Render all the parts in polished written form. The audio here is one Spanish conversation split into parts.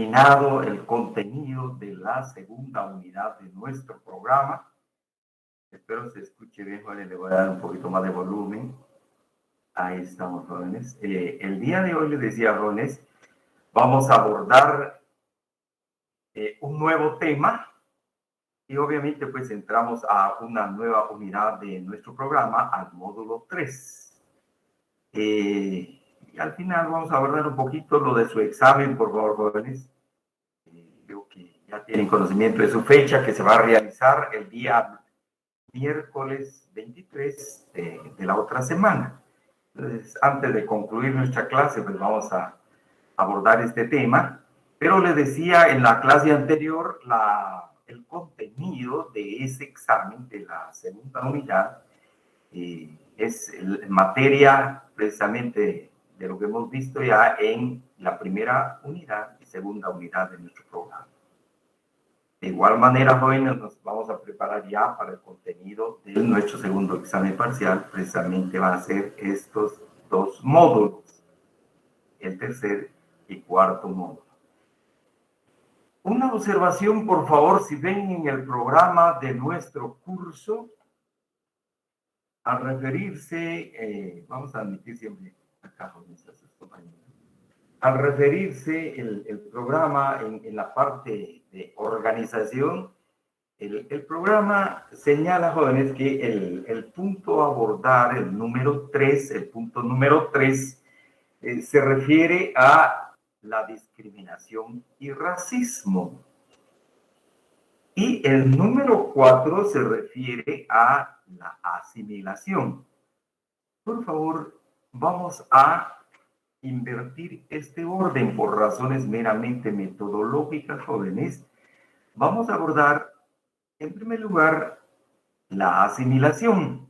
terminado el contenido de la segunda unidad de nuestro programa. Espero se escuche bien, jóvenes. Le voy a dar un poquito más de volumen. Ahí estamos, jóvenes. El día de hoy les decía, jóvenes, vamos a abordar un nuevo tema y obviamente pues entramos a una nueva unidad de nuestro programa, al módulo 3. Y al final vamos a abordar un poquito lo de su examen, por favor, jóvenes. Creo que ya tienen conocimiento de su fecha, que se va a realizar el día miércoles 23 de la otra semana. Entonces, antes de concluir nuestra clase, pues vamos a abordar este tema. Pero les decía en la clase anterior, el contenido de ese examen de la segunda unidad es materia precisamente de lo que hemos visto ya en la primera unidad y segunda unidad de nuestro programa. De igual manera, jóvenes, nos vamos a preparar ya para el contenido de nuestro segundo examen parcial. Precisamente van a ser estos dos módulos, el tercer y cuarto módulo. Una observación, por favor, si ven en el programa de nuestro curso, al referirse, vamos a admitir siempre acá, jóvenes, a sus compañeros. Al referirse el programa en la parte de organización, el programa señala, jóvenes, que el punto a abordar, el punto número 3, se refiere a la discriminación y racismo. Y el número 4 se refiere a la asimilación. Por favor, vamos a invertir este orden por razones meramente metodológicas, jóvenes. Vamos a abordar, en primer lugar, la asimilación,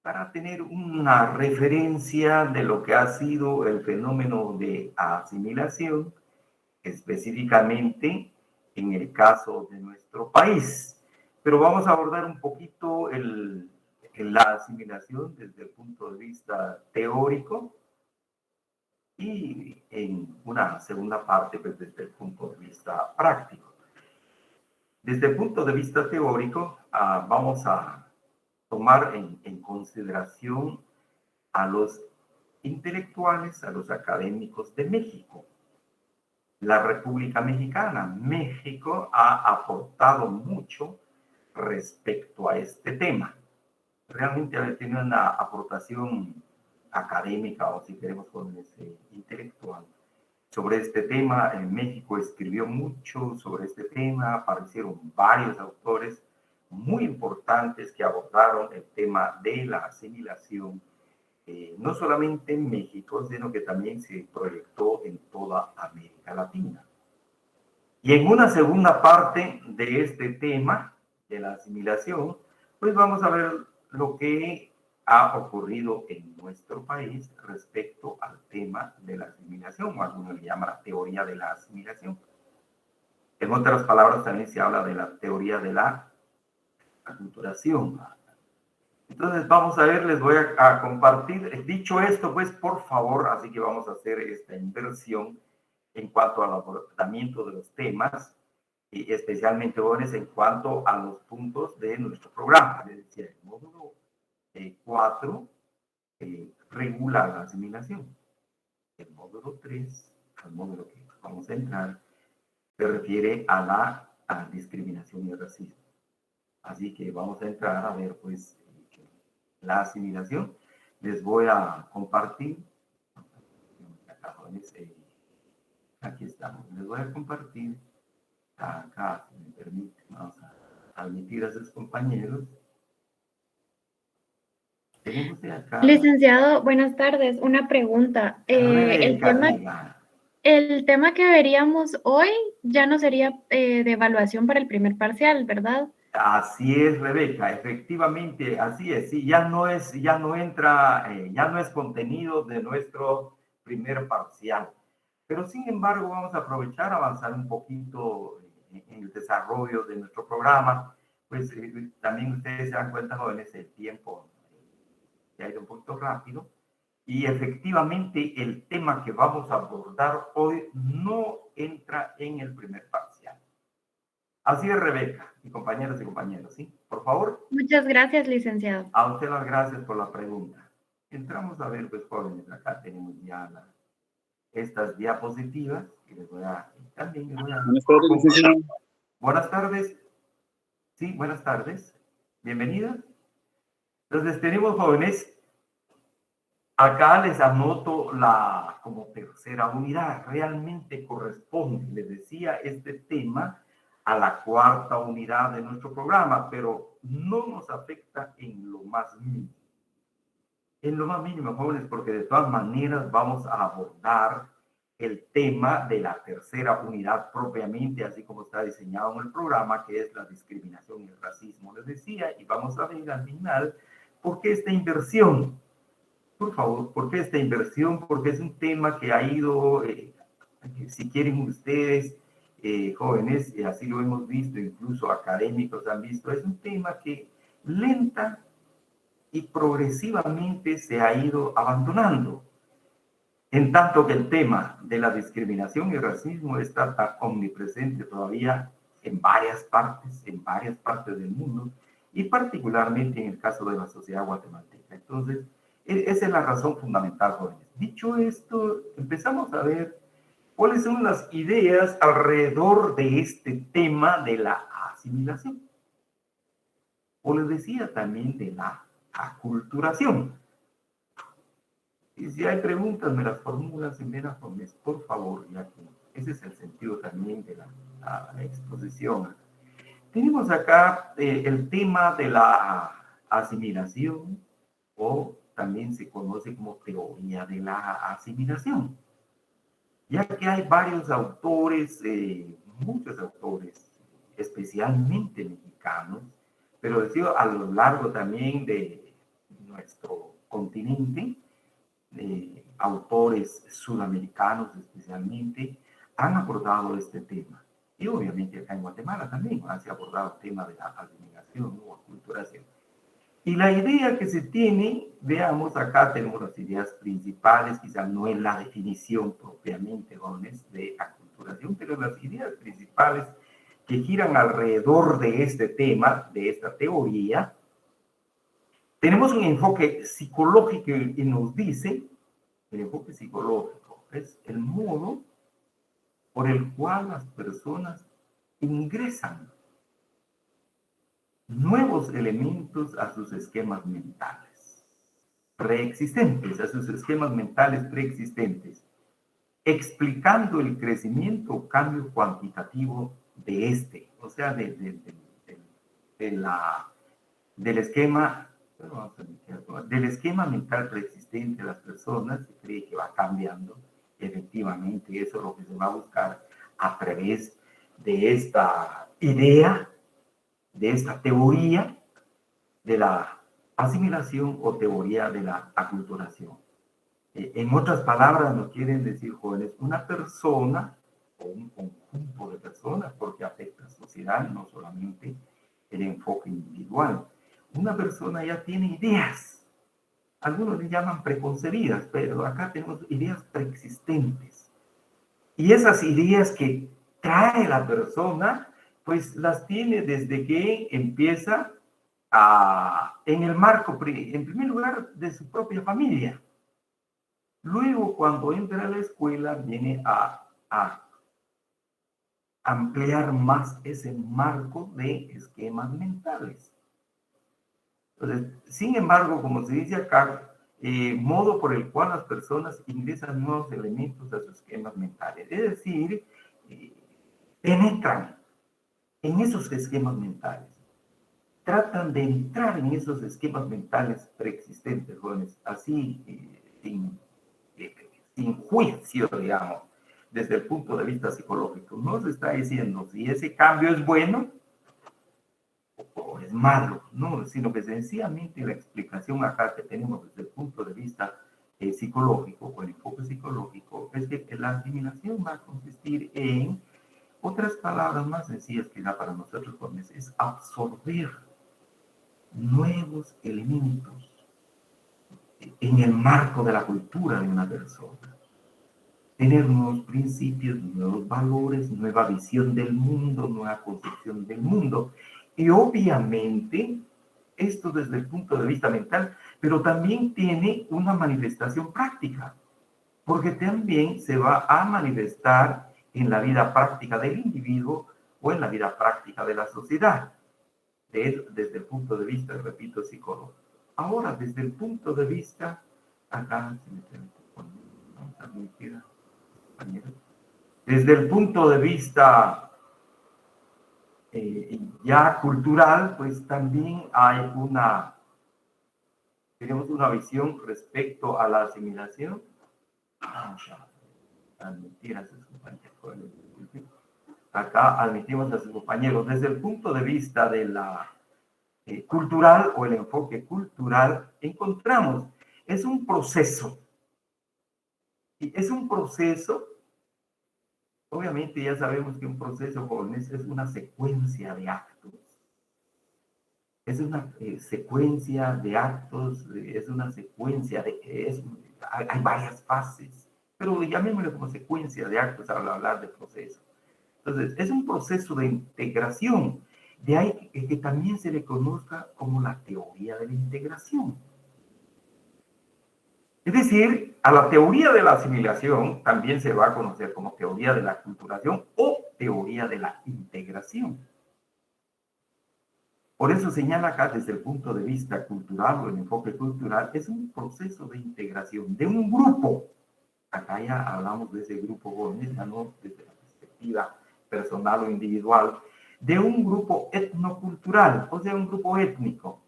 para tener una referencia de lo que ha sido el fenómeno de asimilación, específicamente en el caso de nuestro país. Pero vamos a abordar un poquito la asimilación desde el punto de vista teórico y en una segunda parte, pues, desde el punto de vista práctico. Desde el punto de vista teórico, vamos a tomar en consideración a los intelectuales, a los académicos de México. La República Mexicana, México ha aportado mucho respecto a este tema. Realmente ha tenido una aportación académica, o si queremos ponerle intelectual, sobre este tema. En México escribió mucho sobre este tema, aparecieron varios autores muy importantes que abordaron el tema de la asimilación, no solamente en México, sino que también se proyectó en toda América Latina. Y en una segunda parte de este tema de la asimilación, pues vamos a ver lo que ha ocurrido en nuestro país respecto al tema de la asimilación, o algunos le llaman la teoría de la asimilación. En otras palabras, también se habla de la teoría de la aculturación. Entonces, vamos a ver, les voy a compartir. Dicho esto, pues, por favor, así que vamos a hacer esta inversión en cuanto al abordamiento de los temas, y especialmente, jóvenes, en cuanto a los puntos de nuestro programa. Les decía, el módulo 4 regula la asimilación. El módulo 3, al módulo que vamos a entrar, se refiere a la discriminación y el racismo. Así que vamos a entrar a ver, pues, la asimilación. Les voy a compartir. Aquí estamos. Les voy a compartir acá, si me permite. Vamos a admitir a sus compañeros. Acá, licenciado, buenas tardes. Una pregunta. El tema que veríamos hoy ya no sería de evaluación para el primer parcial, ¿verdad? Así es, Rebeca, efectivamente, así es. Sí, ya no es contenido de nuestro primer parcial. Pero sin embargo, vamos a aprovechar, avanzar un poquito en el desarrollo de nuestro programa. Pues también ustedes se dan cuenta, jóvenes, el tiempo se ha ido un poquito rápido. Y efectivamente, el tema que vamos a abordar hoy no entra en el primer parcial. Así es, Rebeca, y compañeros y compañeros, ¿sí? Por favor. Muchas gracias, licenciado. A usted las gracias por la pregunta. Entramos a ver, pues, jóvenes, acá tenemos ya estas diapositivas, y les voy a, también les voy a... Buenas tardes, licenciado. Buenas tardes. Sí, buenas tardes. Bienvenidas. Entonces, tenemos, jóvenes, acá les anoto la como tercera unidad. Realmente corresponde, les decía, este tema a la cuarta unidad de nuestro programa, pero no nos afecta en lo más mínimo. En lo más mínimo, jóvenes, porque de todas maneras vamos a abordar el tema de la tercera unidad propiamente, así como está diseñado en el programa, que es la discriminación y el racismo, les decía, y vamos a ver al final por qué esta inversión. Por favor, ¿por qué esta inversión? Porque es un tema que ha ido, si quieren ustedes, jóvenes, así lo hemos visto, incluso académicos han visto, es un tema que lenta y progresivamente se ha ido abandonando. En tanto que el tema de la discriminación y racismo está tan omnipresente todavía en varias partes del mundo, y particularmente en el caso de la sociedad guatemalteca. Entonces, esa es la razón fundamental, jóvenes. Dicho esto, empezamos a ver cuáles son las ideas alrededor de este tema de la asimilación. O les decía también de la aculturación. Y si hay preguntas, me las formulas en Menafones, por favor, ya que ese es el sentido también de la exposición. Tenemos acá el tema de la asimilación, o también se conoce como teoría de la asimilación, ya que hay varios autores, muchos autores, especialmente mexicanos, pero decía a lo largo también de nuestro continente, autores sudamericanos especialmente, han abordado este tema. Y obviamente acá en Guatemala también se ha abordado el tema de la asimilación o aculturación. Y la idea que se tiene, veamos, acá tenemos las ideas principales, quizás no es la definición propiamente, jóvenes, de aculturación, pero las ideas principales que giran alrededor de este tema, de esta teoría. Tenemos un enfoque psicológico que nos dice, el enfoque psicológico es el modo por el cual las personas ingresan nuevos elementos a sus esquemas mentales preexistentes, explicando el crecimiento o cambio cuantitativo de este, o sea, del esquema mental preexistente de las personas. Se cree que va cambiando. Efectivamente, eso es lo que se va a buscar a través de esta idea, de esta teoría de la asimilación o teoría de la aculturación. En otras palabras, nos quieren decir, jóvenes, una persona o un conjunto de personas, porque afecta a la sociedad, no solamente el enfoque individual. Una persona ya tiene ideas, algunos le llaman preconcebidas, pero acá tenemos ideas preexistentes. Y esas ideas que trae la persona, pues las tiene desde que empieza en el marco, en primer lugar, de su propia familia. Luego, cuando entra a la escuela, viene a ampliar más ese marco de esquemas mentales. Entonces, sin embargo, como se dice acá, modo por el cual las personas ingresan nuevos elementos a sus esquemas mentales. Es decir, penetran en esos esquemas mentales. Tratan de entrar en esos esquemas mentales preexistentes, jóvenes, así, sin juicio, digamos, desde el punto de vista psicológico. No se está diciendo si ese cambio es bueno o es malo, no, sino que sencillamente la explicación acá que tenemos desde el punto de vista psicológico o el enfoque psicológico es que la asimilación va a consistir en, otras palabras más sencillas que da para nosotros jóvenes, es absorber nuevos elementos en el marco de la cultura de una persona. tener nuevos principios, nuevos valores, nueva visión del mundo, nueva concepción del mundo. Y obviamente, esto desde el punto de vista mental, pero también tiene una manifestación práctica, porque también se va a manifestar en la vida práctica del individuo o en la vida práctica de la sociedad, desde el punto de vista, repito, psicólogo. Ahora, desde el punto de vista, acá, vamos a admitir, desde el punto de vista ya cultural, pues también hay tenemos una visión respecto a la asimilación. Admitir a sus compañeros. Acá admitimos a sus compañeros desde el punto de vista de la cultural o el enfoque cultural, encontramos, es un proceso. Y es un proceso, obviamente ya sabemos que un proceso, jóvenes, es una secuencia de actos. Es una secuencia de actos, es una secuencia hay varias fases, pero llamémoslo como secuencia de actos al hablar de proceso. Entonces, es un proceso de integración, de ahí que también se le conozca como la teoría de la integración. Es decir, a la teoría de la asimilación también se va a conocer como teoría de la aculturación o teoría de la integración. Por eso señala acá desde el punto de vista cultural o el enfoque cultural, es un proceso de integración de un grupo. Acá ya hablamos de ese grupo jóvenes, ya no desde la perspectiva personal o individual, de un grupo etnocultural, o sea, un grupo étnico.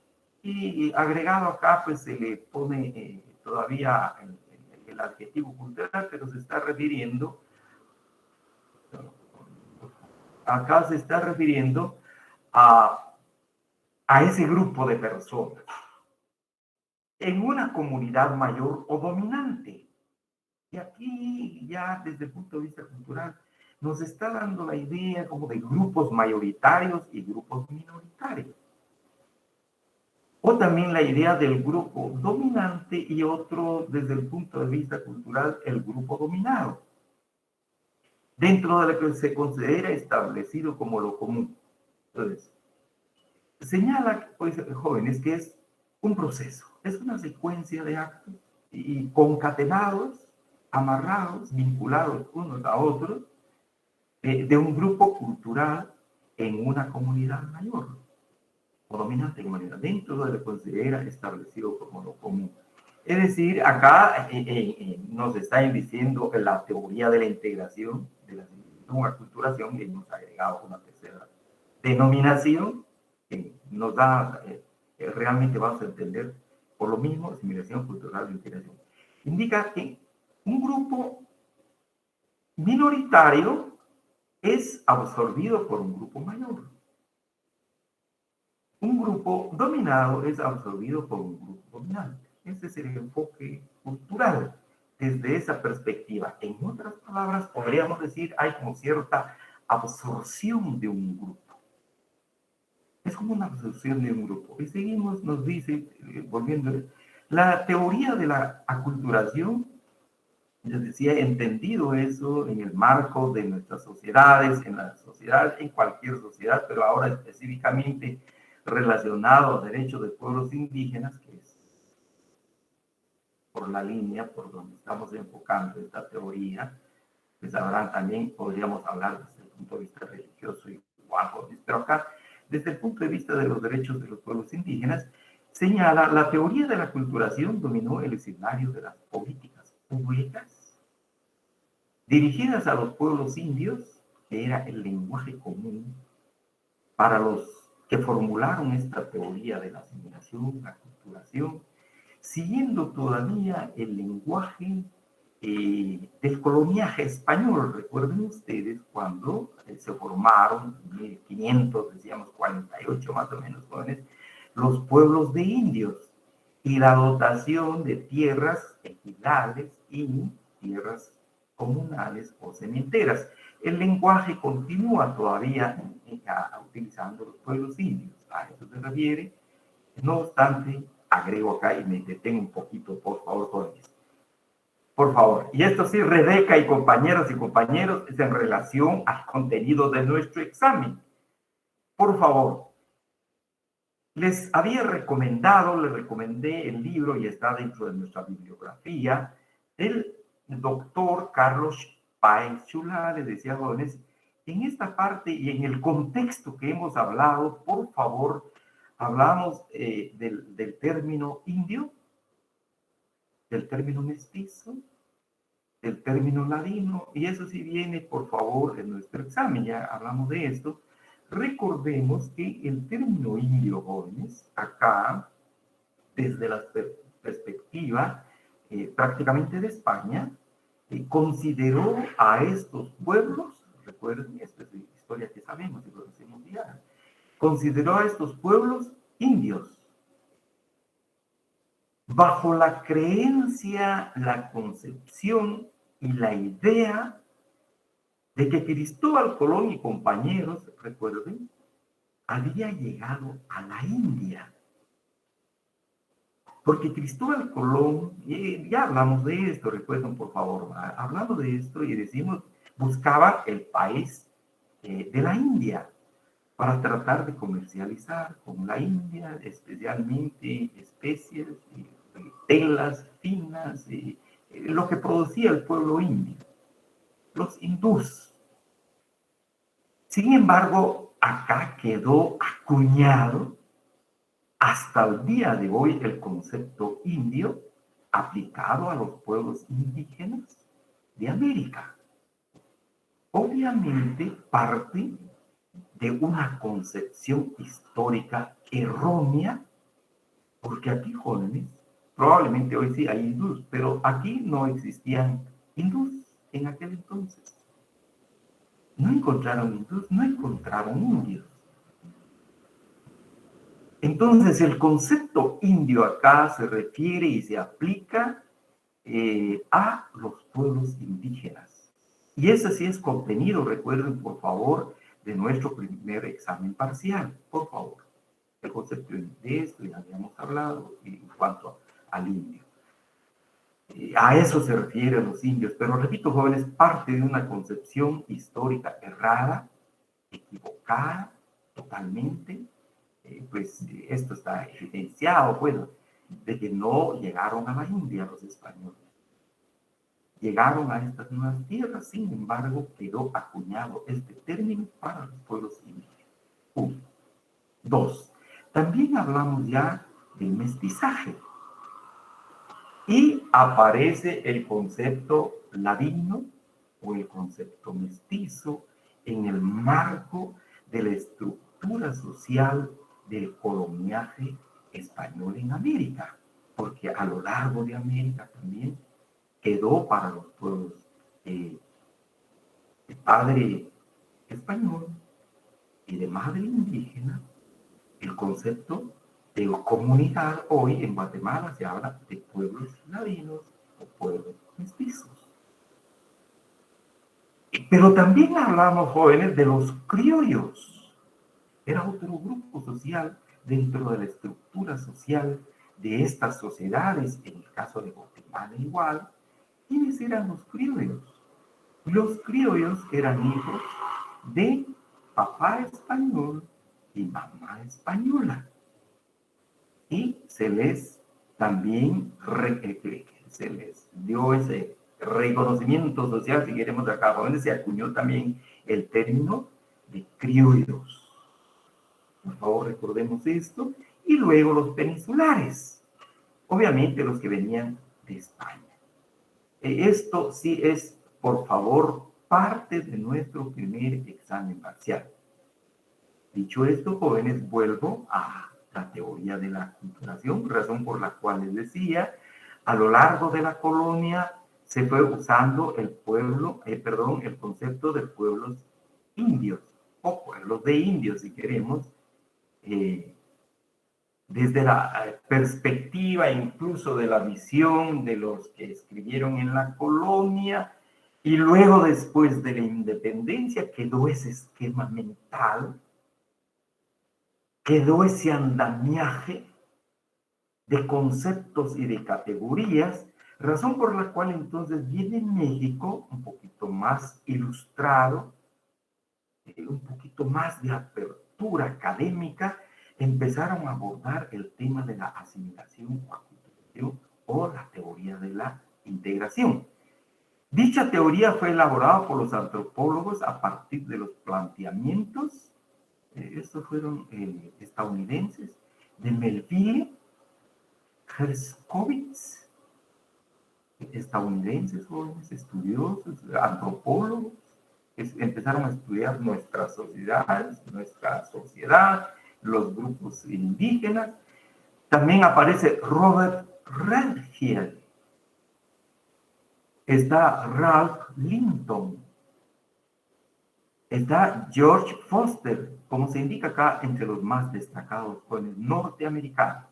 Y agregado acá, pues se le pone todavía el adjetivo cultural, pero se está refiriendo, acá se está refiriendo a ese grupo de personas en una comunidad mayor o dominante. Y aquí ya desde el punto de vista cultural nos está dando la idea como de grupos mayoritarios y grupos minoritarios. O también la idea del grupo dominante y otro desde el punto de vista cultural, el grupo dominado, dentro de lo que se considera establecido como lo común. Entonces, señala, pues, jóvenes, que es un proceso, es una secuencia de actos y concatenados, amarrados, vinculados unos a otros, de un grupo cultural en una comunidad mayor o dominante comunidad, dentro de lo que considera establecido como lo común. Es decir, acá nos está diciendo la teoría de la integración, de la aculturación, y hemos agregado una tercera denominación que nos da, realmente vamos a entender por lo mismo, asimilación cultural e integración. Indica que un grupo minoritario es absorbido por un grupo mayor. Un grupo dominado es absorbido por un grupo dominante. Ese es el enfoque cultural desde esa perspectiva. En otras palabras, podríamos decir, hay como cierta absorción de un grupo. Es como una absorción de un grupo. Y seguimos, nos dice, volviendo, la teoría de la aculturación, les decía, he entendido eso en el marco de nuestras sociedades, en la sociedad, en cualquier sociedad, pero ahora específicamente relacionado a derechos de pueblos indígenas, que es por la línea por donde estamos enfocando esta teoría, pues habrán también, podríamos hablar desde el punto de vista religioso y algo, pero acá, desde el punto de vista de los derechos de los pueblos indígenas, señala, la teoría de la aculturación dominó el escenario de las políticas públicas dirigidas a los pueblos indios, que era el lenguaje común para los que formularon esta teoría de la asimilación, la aculturación, siguiendo todavía el lenguaje del coloniaje español. Recuerden ustedes cuando se formaron, en 1500, decíamos 48 más o menos, jóvenes, los pueblos de indios y la dotación de tierras ejidales y tierras comunales o cementeras. El lenguaje continúa todavía utilizando los pueblos indios, a eso se refiere. No obstante, agrego acá y me detengo un poquito, por favor, jóvenes. Por favor. Y esto sí, Rebeca y compañeras y compañeros, es en relación al contenido de nuestro examen. Por favor. Les recomendé el libro y está dentro de nuestra bibliografía, del doctor Carlos Páez Chula. Les decía, jóvenes, en esta parte y en el contexto que hemos hablado, por favor, hablamos del término indio, del término mestizo, del término ladino, y eso sí viene, por favor, en nuestro examen, ya hablamos de esto. Recordemos que el término indio, jóvenes, acá, desde la perspectiva prácticamente de España, consideró a estos pueblos, recuerden, esta es la historia que sabemos y conocemos ya, consideró a estos pueblos indios, bajo la creencia, la concepción y la idea de que Cristóbal Colón y compañeros, recuerden, había llegado a la India. Porque Cristóbal Colón, ya hablamos de esto, recuerden por favor, hablamos de esto y decimos, buscaba el país de la India para tratar de comercializar con la India, especialmente especies, telas finas, lo que producía el pueblo indio, los hindús. Sin embargo, acá quedó acuñado hasta el día de hoy el concepto indio aplicado a los pueblos indígenas de América. Obviamente parte de una concepción histórica errónea, porque aquí, jóvenes, probablemente hoy sí hay hindús, pero aquí no existían hindús en aquel entonces. No encontraron hindús, no encontraron indios. Entonces, el concepto indio acá se refiere y se aplica a los pueblos indígenas. Y ese sí es contenido, recuerden, por favor, de nuestro primer examen parcial, por favor. El concepto de esto ya habíamos hablado en cuanto al indio. A eso se refieren los indios, pero repito, jóvenes, parte de una concepción histórica errada, equivocada, totalmente. Pues esto está evidenciado, bueno, de que no llegaron a la India los españoles. Llegaron a estas nuevas tierras, sin embargo, quedó acuñado este término para los pueblos indígenas. 1. 2. También hablamos ya del mestizaje. Y aparece el concepto ladino o el concepto mestizo en el marco de la estructura social del coloniaje español en América, porque a lo largo de América también quedó para los pueblos de padre español y de madre indígena el concepto de comunidad. Hoy en Guatemala se habla de pueblos ladinos o pueblos mestizos. Pero también hablamos, jóvenes, de los criollos. Era otro grupo social dentro de la estructura social de estas sociedades, en el caso de Guatemala igual. ¿Quiénes eran los criollos? Los criollos eran hijos de papá español y mamá española. Y se les también se les dio ese reconocimiento social, si queremos, de acá, donde se acuñó también el término de criollos. Por favor, recordemos esto. Y luego los peninsulares, obviamente los que venían de España. Esto sí es, por favor, parte de nuestro primer examen parcial. Dicho esto, jóvenes, vuelvo a la teoría de la aculturación, razón por la cual les decía, a lo largo de la colonia se fue usando el concepto de pueblos indios, o pueblos de indios, si queremos, desde la perspectiva incluso de la visión de los que escribieron en la colonia, y luego después de la independencia quedó ese esquema mental, quedó ese andamiaje de conceptos y de categorías Razón por la cual entonces viene México un poquito más ilustrado, un poquito más de apertura académica, empezaron a abordar el tema de la asimilación o aculturación o la teoría de la integración. Dicha teoría fue elaborada por los antropólogos a partir de los planteamientos, estos fueron estadounidenses, de Melville, Herskovits, estadounidenses, jóvenes estudiosos, antropólogos, que empezaron a estudiar nuestras sociedades, nuestra sociedad, los grupos indígenas. También aparece Robert Redfield, está Ralph Linton, está George Foster, como se indica acá, entre los más destacados jóvenes norteamericanos,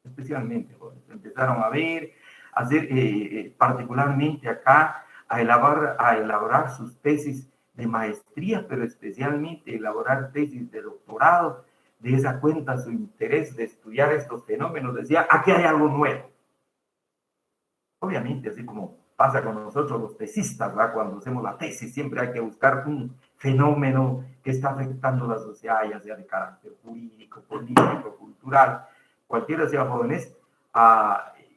especialmente jóvenes. Empezaron a ver, a hacer, particularmente acá, a elaborar sus tesis de maestría, pero especialmente elaborar tesis de doctorado. De esa cuenta, su interés de estudiar estos fenómenos, decía, aquí hay algo nuevo. Obviamente, así como pasa con nosotros los tesistas, ¿verdad? Cuando hacemos la tesis, siempre hay que buscar un fenómeno que está afectando la sociedad, ya sea de carácter jurídico, político, cultural, cualquiera sea jóvenes.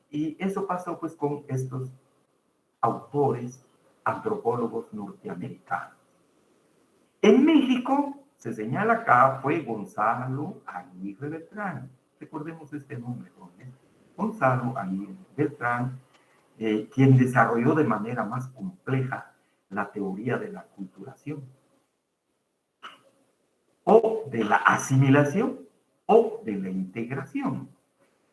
Y eso pasó pues con estos autores, antropólogos norteamericanos. En México, se señala acá, fue Gonzalo Aguirre Beltrán. Recordemos este nombre, jóvenes. Gonzalo Aguirre Beltrán, quien desarrolló de manera más compleja la teoría de la aculturación, o de la asimilación, o de la integración,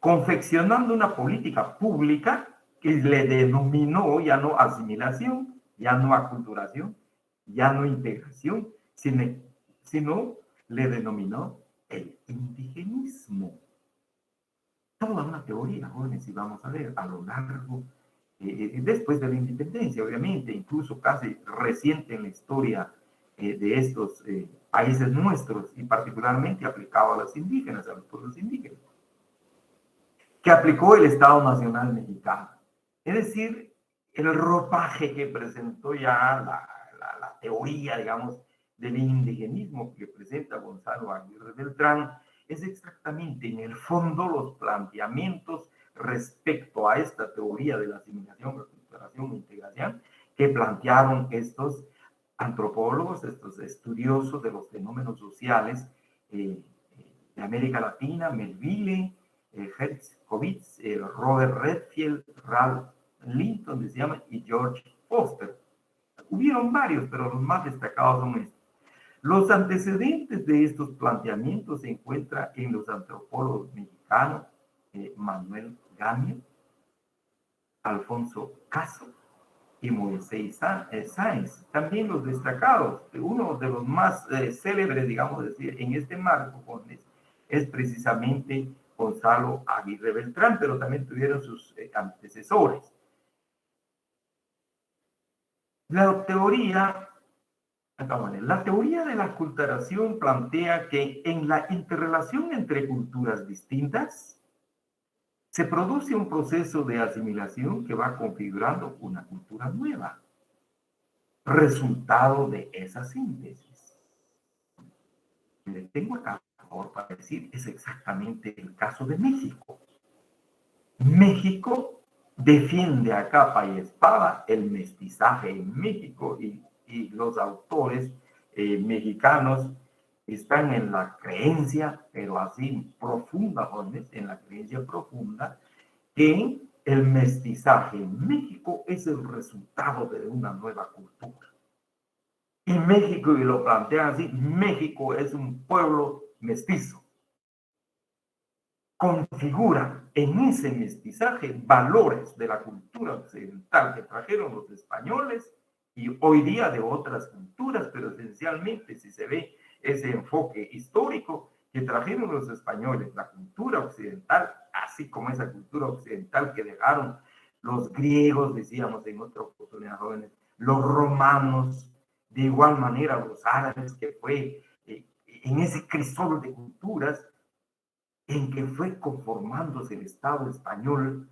confeccionando una política pública que le denominó ya no asimilación, ya no aculturación, ya no integración, sino le denominó el indigenismo. Toda una teoría, jóvenes, y vamos a ver a lo largo después de la independencia, obviamente, incluso casi reciente en la historia de estos países nuestros, y particularmente aplicado a los indígenas, a los pueblos indígenas, que aplicó el Estado Nacional Mexicano. Es decir, el ropaje que presentó ya la teoría, digamos, del indigenismo que presenta Gonzalo Aguirre Beltrán, es exactamente en el fondo los planteamientos respecto a esta teoría de la asimilación, recuperación e integración que plantearon estos antropólogos, estos estudiosos de los fenómenos sociales de América Latina, Melville, Herskovits, Robert Redfield, Ralph Linton, se llama, y George Foster. Hubieron varios, pero los más destacados son estos. Los antecedentes de estos planteamientos se encuentran en los antropólogos mexicanos Manuel Gamio, Alfonso Caso y Moisés Sáenz. También los destacados, uno de los más célebres, digamos, decir, en este marco, es precisamente Gonzalo Aguirre Beltrán, pero también tuvieron sus antecesores. La teoría de la aculturación plantea que en la interrelación entre culturas distintas se produce un proceso de asimilación que va configurando una cultura nueva, resultado de esa síntesis. Le tengo acá, por favor, para decir, es exactamente el caso de México. México defiende a capa y espada el mestizaje en México y los autores mexicanos están en la creencia, pero así profunda, jóvenes, en la creencia profunda, que el mestizaje en México es el resultado de una nueva cultura. Y México, y lo plantean así, México es un pueblo mestizo. Configura en ese mestizaje valores de la cultura occidental que trajeron los españoles y hoy día de otras culturas, pero esencialmente si se ve ese enfoque histórico que trajeron los españoles, la cultura occidental, así como esa cultura occidental que dejaron los griegos, decíamos en otra oportunidad, jóvenes, los romanos, de igual manera los árabes, que fue en ese crisol de culturas en que fue conformándose el Estado español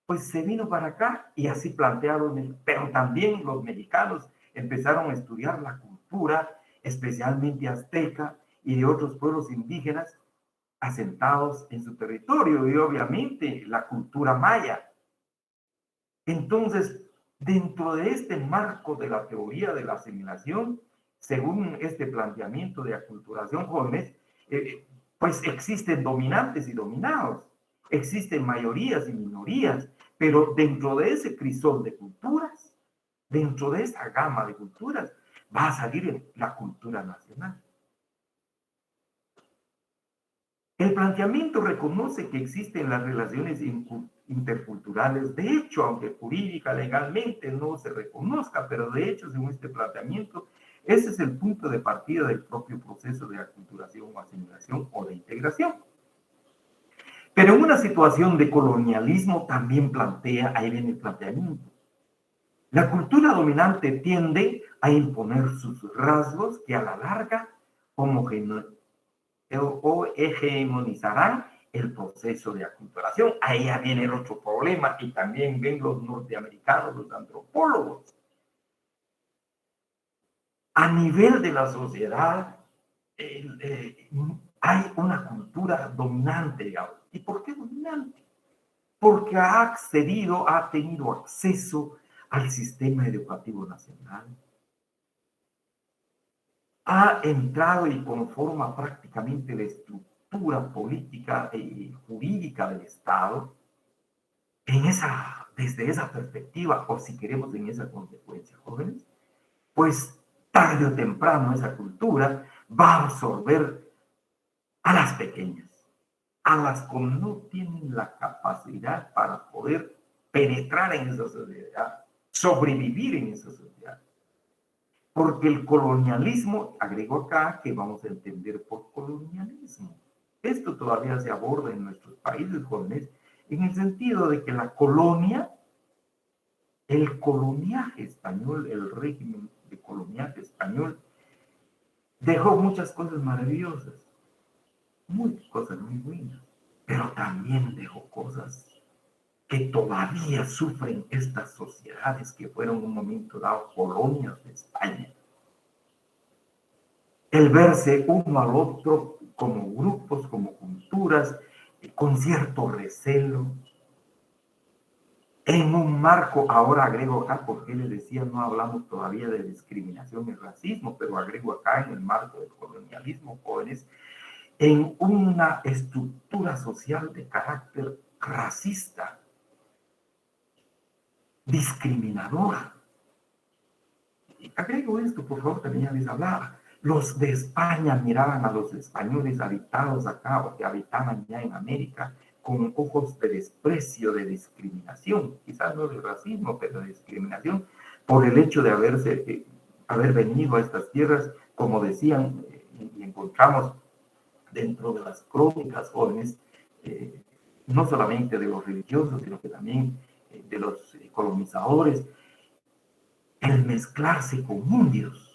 pues se vino para acá y así plantearon, pero también los mexicanos empezaron a estudiar la cultura, especialmente azteca y de otros pueblos indígenas asentados en su territorio y obviamente la cultura maya. Entonces, dentro de este marco de la teoría de la asimilación, según este planteamiento de aculturación jóvenes, pues existen dominantes y dominados, existen mayorías y minorías, pero dentro de ese crisol de culturas, dentro de esa gama de culturas, va a salir la cultura nacional. El planteamiento reconoce que existen las relaciones interculturales. De hecho, aunque jurídica, legalmente no se reconozca, pero de hecho, según este planteamiento, ese es el punto de partida del propio proceso de aculturación o asimilación o de integración. Pero en una situación de colonialismo también plantea, ahí viene el planteamiento. La cultura dominante tiende a imponer sus rasgos que a la larga o hegemonizarán el proceso de aculturación. Ahí ya viene el otro problema y también ven los norteamericanos, los antropólogos. A nivel de la sociedad hay una cultura dominante. ¿Y por qué dominante? Porque ha accedido, ha tenido acceso al sistema educativo nacional, ha entrado y conforma prácticamente la estructura política y jurídica del Estado desde esa perspectiva, o si queremos en esa consecuencia, jóvenes, pues tarde o temprano esa cultura va a absorber a las pequeñas, a las que no tienen la capacidad para poder penetrar en esa sociedad, sobrevivir en esa sociedad. Porque el colonialismo, agrego acá que vamos a entender por colonialismo. Esto todavía se aborda en nuestros países jóvenes en el sentido de que la colonia, el coloniaje español, el régimen de coloniaje español, dejó muchas cosas maravillosas, muchas cosas muy buenas, pero también dejó cosas que todavía sufren estas sociedades que fueron en un momento dado colonias de España. El verse uno al otro como grupos, como culturas, con cierto recelo, en un marco, ahora agrego acá, porque les decía, no hablamos todavía de discriminación y racismo, pero agrego acá en el marco del colonialismo, jóvenes, en una estructura social de carácter racista, discriminadora. Agrego esto, por favor, también ya les hablaba. Los de España miraban a los españoles habitados acá o que habitaban ya en América con ojos de desprecio, de discriminación, quizás no de racismo, pero de discriminación, por el hecho de haber venido a estas tierras, como decían, y encontramos dentro de las crónicas jóvenes, no solamente de los religiosos, sino que también de los colonizadores, el mezclarse con indios,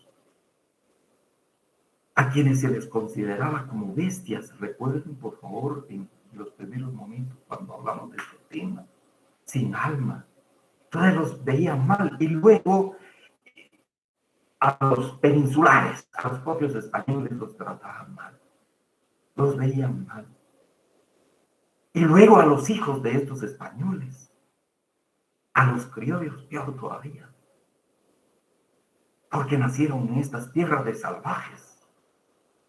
a quienes se les consideraba como bestias. Recuerden, por favor, en los primeros momentos, cuando hablamos de este tema, sin alma. Entonces los veían mal. Y luego a los peninsulares, a los propios españoles los trataban mal. Los veían mal. Y luego a los hijos de estos españoles, a los criollos, peor todavía. Porque nacieron en estas tierras de salvajes,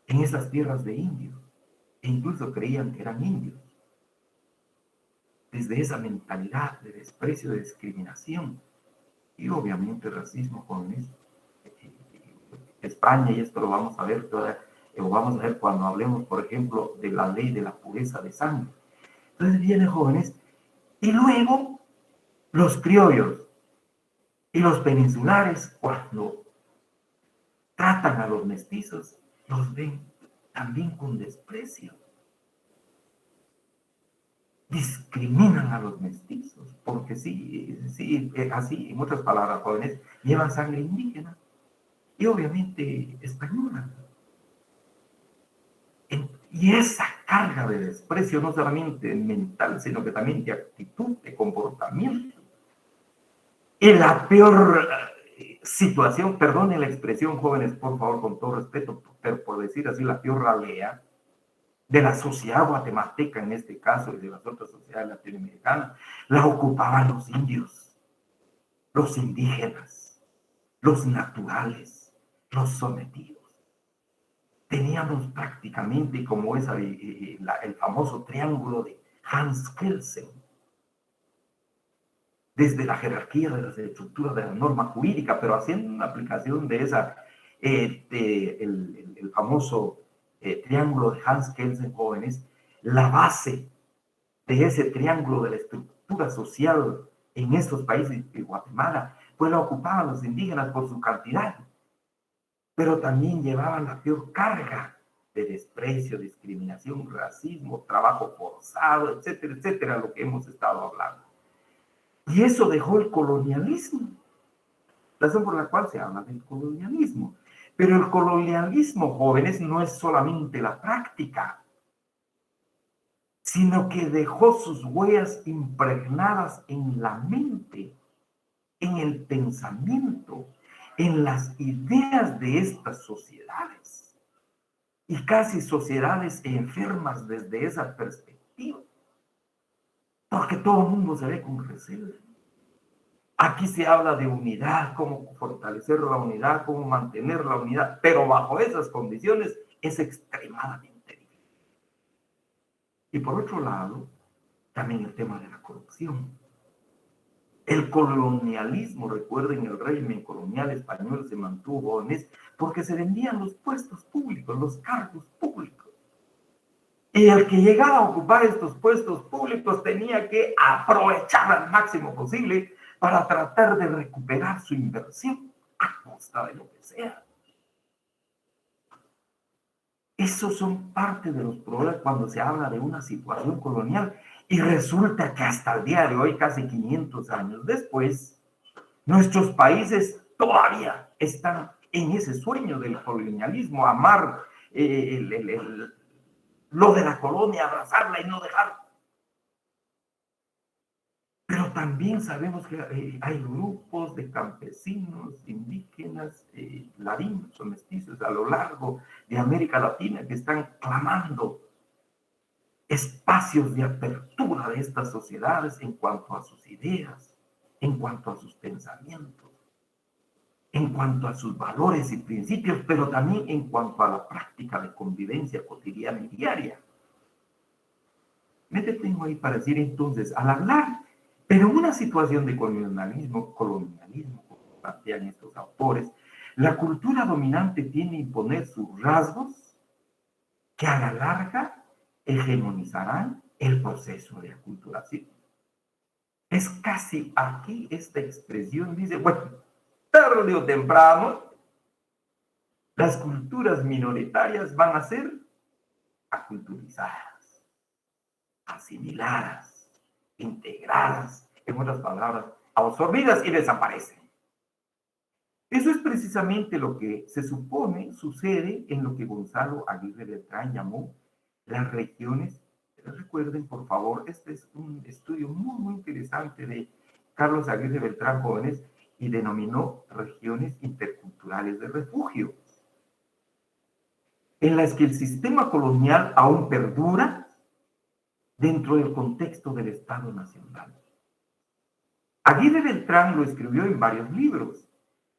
en esas tierras de indios, e incluso creían que eran indios. Desde esa mentalidad de desprecio, de discriminación y obviamente racismo con España, y esto lo vamos a ver lo vamos a ver cuando hablemos, por ejemplo, de la ley de la pureza de sangre. Entonces vienen jóvenes y luego los criollos y los peninsulares, cuando tratan a los mestizos, los ven también con desprecio. Discriminan a los mestizos, porque sí, así, en otras palabras, jóvenes, llevan sangre indígena y obviamente española. Y esa carga de desprecio, no solamente mental, sino que también de actitud, de comportamiento. Y la peor situación, perdone la expresión, jóvenes, por favor, con todo respeto, pero por decir así, la peor ralea de la sociedad guatemalteca, en este caso, y de las otras sociedades latinoamericanas, la ocupaban los indios, los indígenas, los naturales, los sometidos. Teníamos prácticamente como el famoso triángulo de Hans Kelsen, desde la jerarquía de las estructuras de la norma jurídica, pero haciendo una aplicación de el famoso triángulo de Hans Kelsen, jóvenes, la base de ese triángulo de la estructura social en estos países de Guatemala, pues la ocupaban los indígenas por su cantidad, pero también llevaban la peor carga de desprecio, discriminación, racismo, trabajo forzado, etcétera, etcétera, lo que hemos estado hablando. Y eso dejó el colonialismo, razón por la cual se habla del colonialismo. Pero el colonialismo, jóvenes, no es solamente la práctica, sino que dejó sus huellas impregnadas en la mente, en el pensamiento, en las ideas de estas sociedades. Y casi sociedades enfermas desde esa perspectiva. Porque todo el mundo se ve con recelo. Aquí se habla de unidad, cómo fortalecer la unidad, cómo mantener la unidad, pero bajo esas condiciones es extremadamente difícil. Y por otro lado, también el tema de la corrupción. El colonialismo, recuerden, el régimen colonial español se mantuvo porque se vendían los puestos públicos, los cargos públicos. Y el que llegaba a ocupar estos puestos públicos tenía que aprovechar al máximo posible para tratar de recuperar su inversión a costa de lo que sea. Esos son parte de los problemas cuando se habla de una situación colonial. Y resulta que hasta el día de hoy, casi 500 años después, nuestros países todavía están en ese sueño del colonialismo, amar lo de la colonia, abrazarla y no dejarla. Pero también sabemos que hay grupos de campesinos, indígenas, ladinos o mestizos a lo largo de América Latina que están clamando espacios de apertura de estas sociedades en cuanto a sus ideas, en cuanto a sus pensamientos, en cuanto a sus valores y principios, pero también en cuanto a la práctica de convivencia cotidiana y diaria. Me detengo ahí para decir entonces, al hablar, pero en una situación de colonialismo, como plantean estos autores, la cultura dominante tiene a imponer sus rasgos que a la larga hegemonizarán el proceso de aculturación. Es casi aquí esta expresión, dice, bueno, tarde o temprano, las culturas minoritarias van a ser aculturizadas, asimiladas, integradas, en otras palabras, absorbidas y desaparecen. Eso es precisamente lo que se supone sucede en lo que Gonzalo Aguirre Beltrán llamó las regiones. Recuerden, por favor, este es un estudio muy interesante de Carlos Aguirre Beltrán Jóvenes y denominó regiones interculturales de refugio, en las que el sistema colonial aún perdura dentro del contexto del Estado Nacional. Aguirre Beltrán lo escribió en varios libros,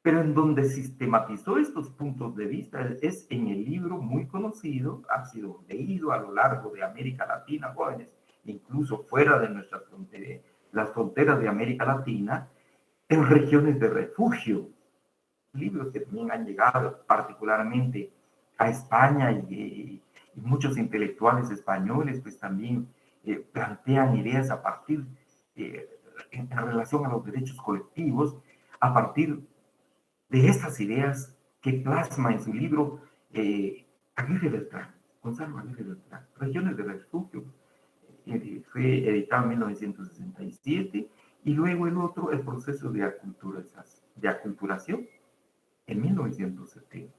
pero en donde sistematizó estos puntos de vista es en el libro muy conocido, ha sido leído a lo largo de América Latina, jóvenes, incluso fuera de nuestras fronteras, las fronteras de América Latina, en regiones de refugio. Libros que también han llegado particularmente a España y muchos intelectuales españoles pues también plantean ideas a partir, en relación a los derechos colectivos, a partir de estas ideas que plasma en su libro Aguirre Beltrán, Gonzalo Aguirre Beltrán, Regiones de Refugio, fue editado en 1967, y luego el otro, El proceso de aculturación, en 1970.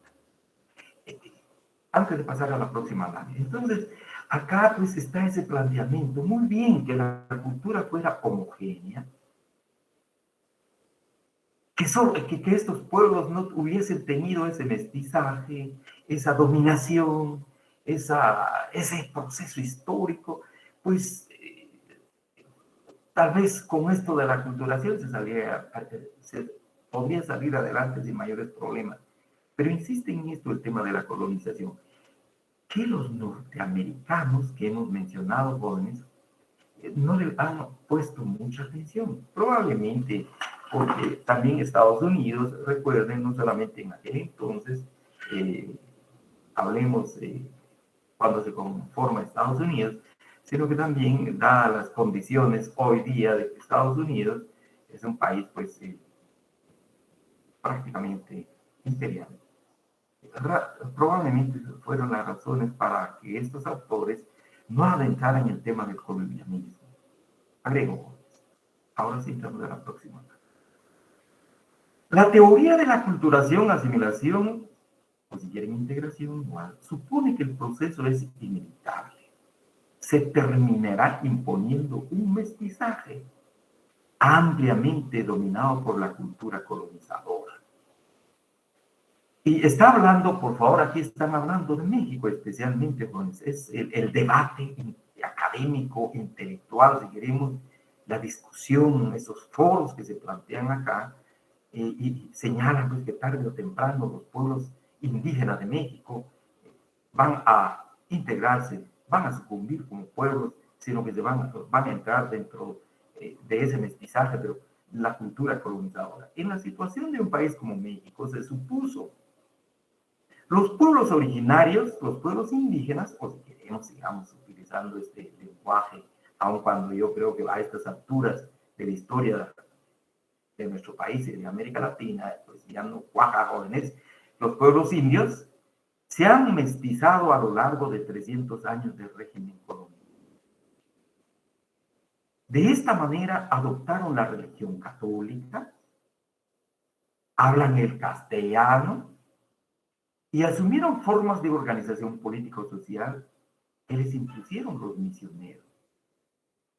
antes de pasar a la próxima lámina. Entonces, acá pues está ese planteamiento. Muy bien que la cultura fuera homogénea, que estos pueblos no hubiesen tenido ese mestizaje, esa dominación, ese proceso histórico, pues tal vez con esto de la culturación se podría salir adelante sin mayores problemas. Pero insiste en esto el tema de la colonización, que los norteamericanos que hemos mencionado, jóvenes, no le han puesto mucha atención. Probablemente porque también Estados Unidos, recuerden, no solamente en aquel entonces, hablemos cuando se conforma Estados Unidos, sino que también, dadas las condiciones hoy día de que Estados Unidos es un país, pues, prácticamente imperial. Probablemente fueron las razones para que estos autores no adentraran en el tema del colonialismo. Agrego, ahora sí estamos a la próxima. La teoría de la aculturación, asimilación, o si quieren integración igual, supone que el proceso es inevitable. Se terminará imponiendo un mestizaje ampliamente dominado por la cultura colonizadora. Y está hablando, por favor, aquí están hablando de México especialmente, pues, es el debate académico, intelectual, si queremos, la discusión, esos foros que se plantean acá, y señalan pues, que tarde o temprano los pueblos indígenas de México van a integrarse, van a sucumbir como pueblos, sino que van a entrar dentro de ese mestizaje de la cultura colonizadora. En la situación de un país como México se supuso los pueblos originarios, los pueblos indígenas, o si queremos, sigamos utilizando este lenguaje, aun cuando yo creo que a estas alturas de la historia de nuestro país y de América Latina, pues ya no cuaja, jóvenes, los pueblos indios se han mestizado a lo largo de 300 años de régimen colonial. De esta manera adoptaron la religión católica, hablan el castellano y asumieron formas de organización político-social que les impusieron los misioneros.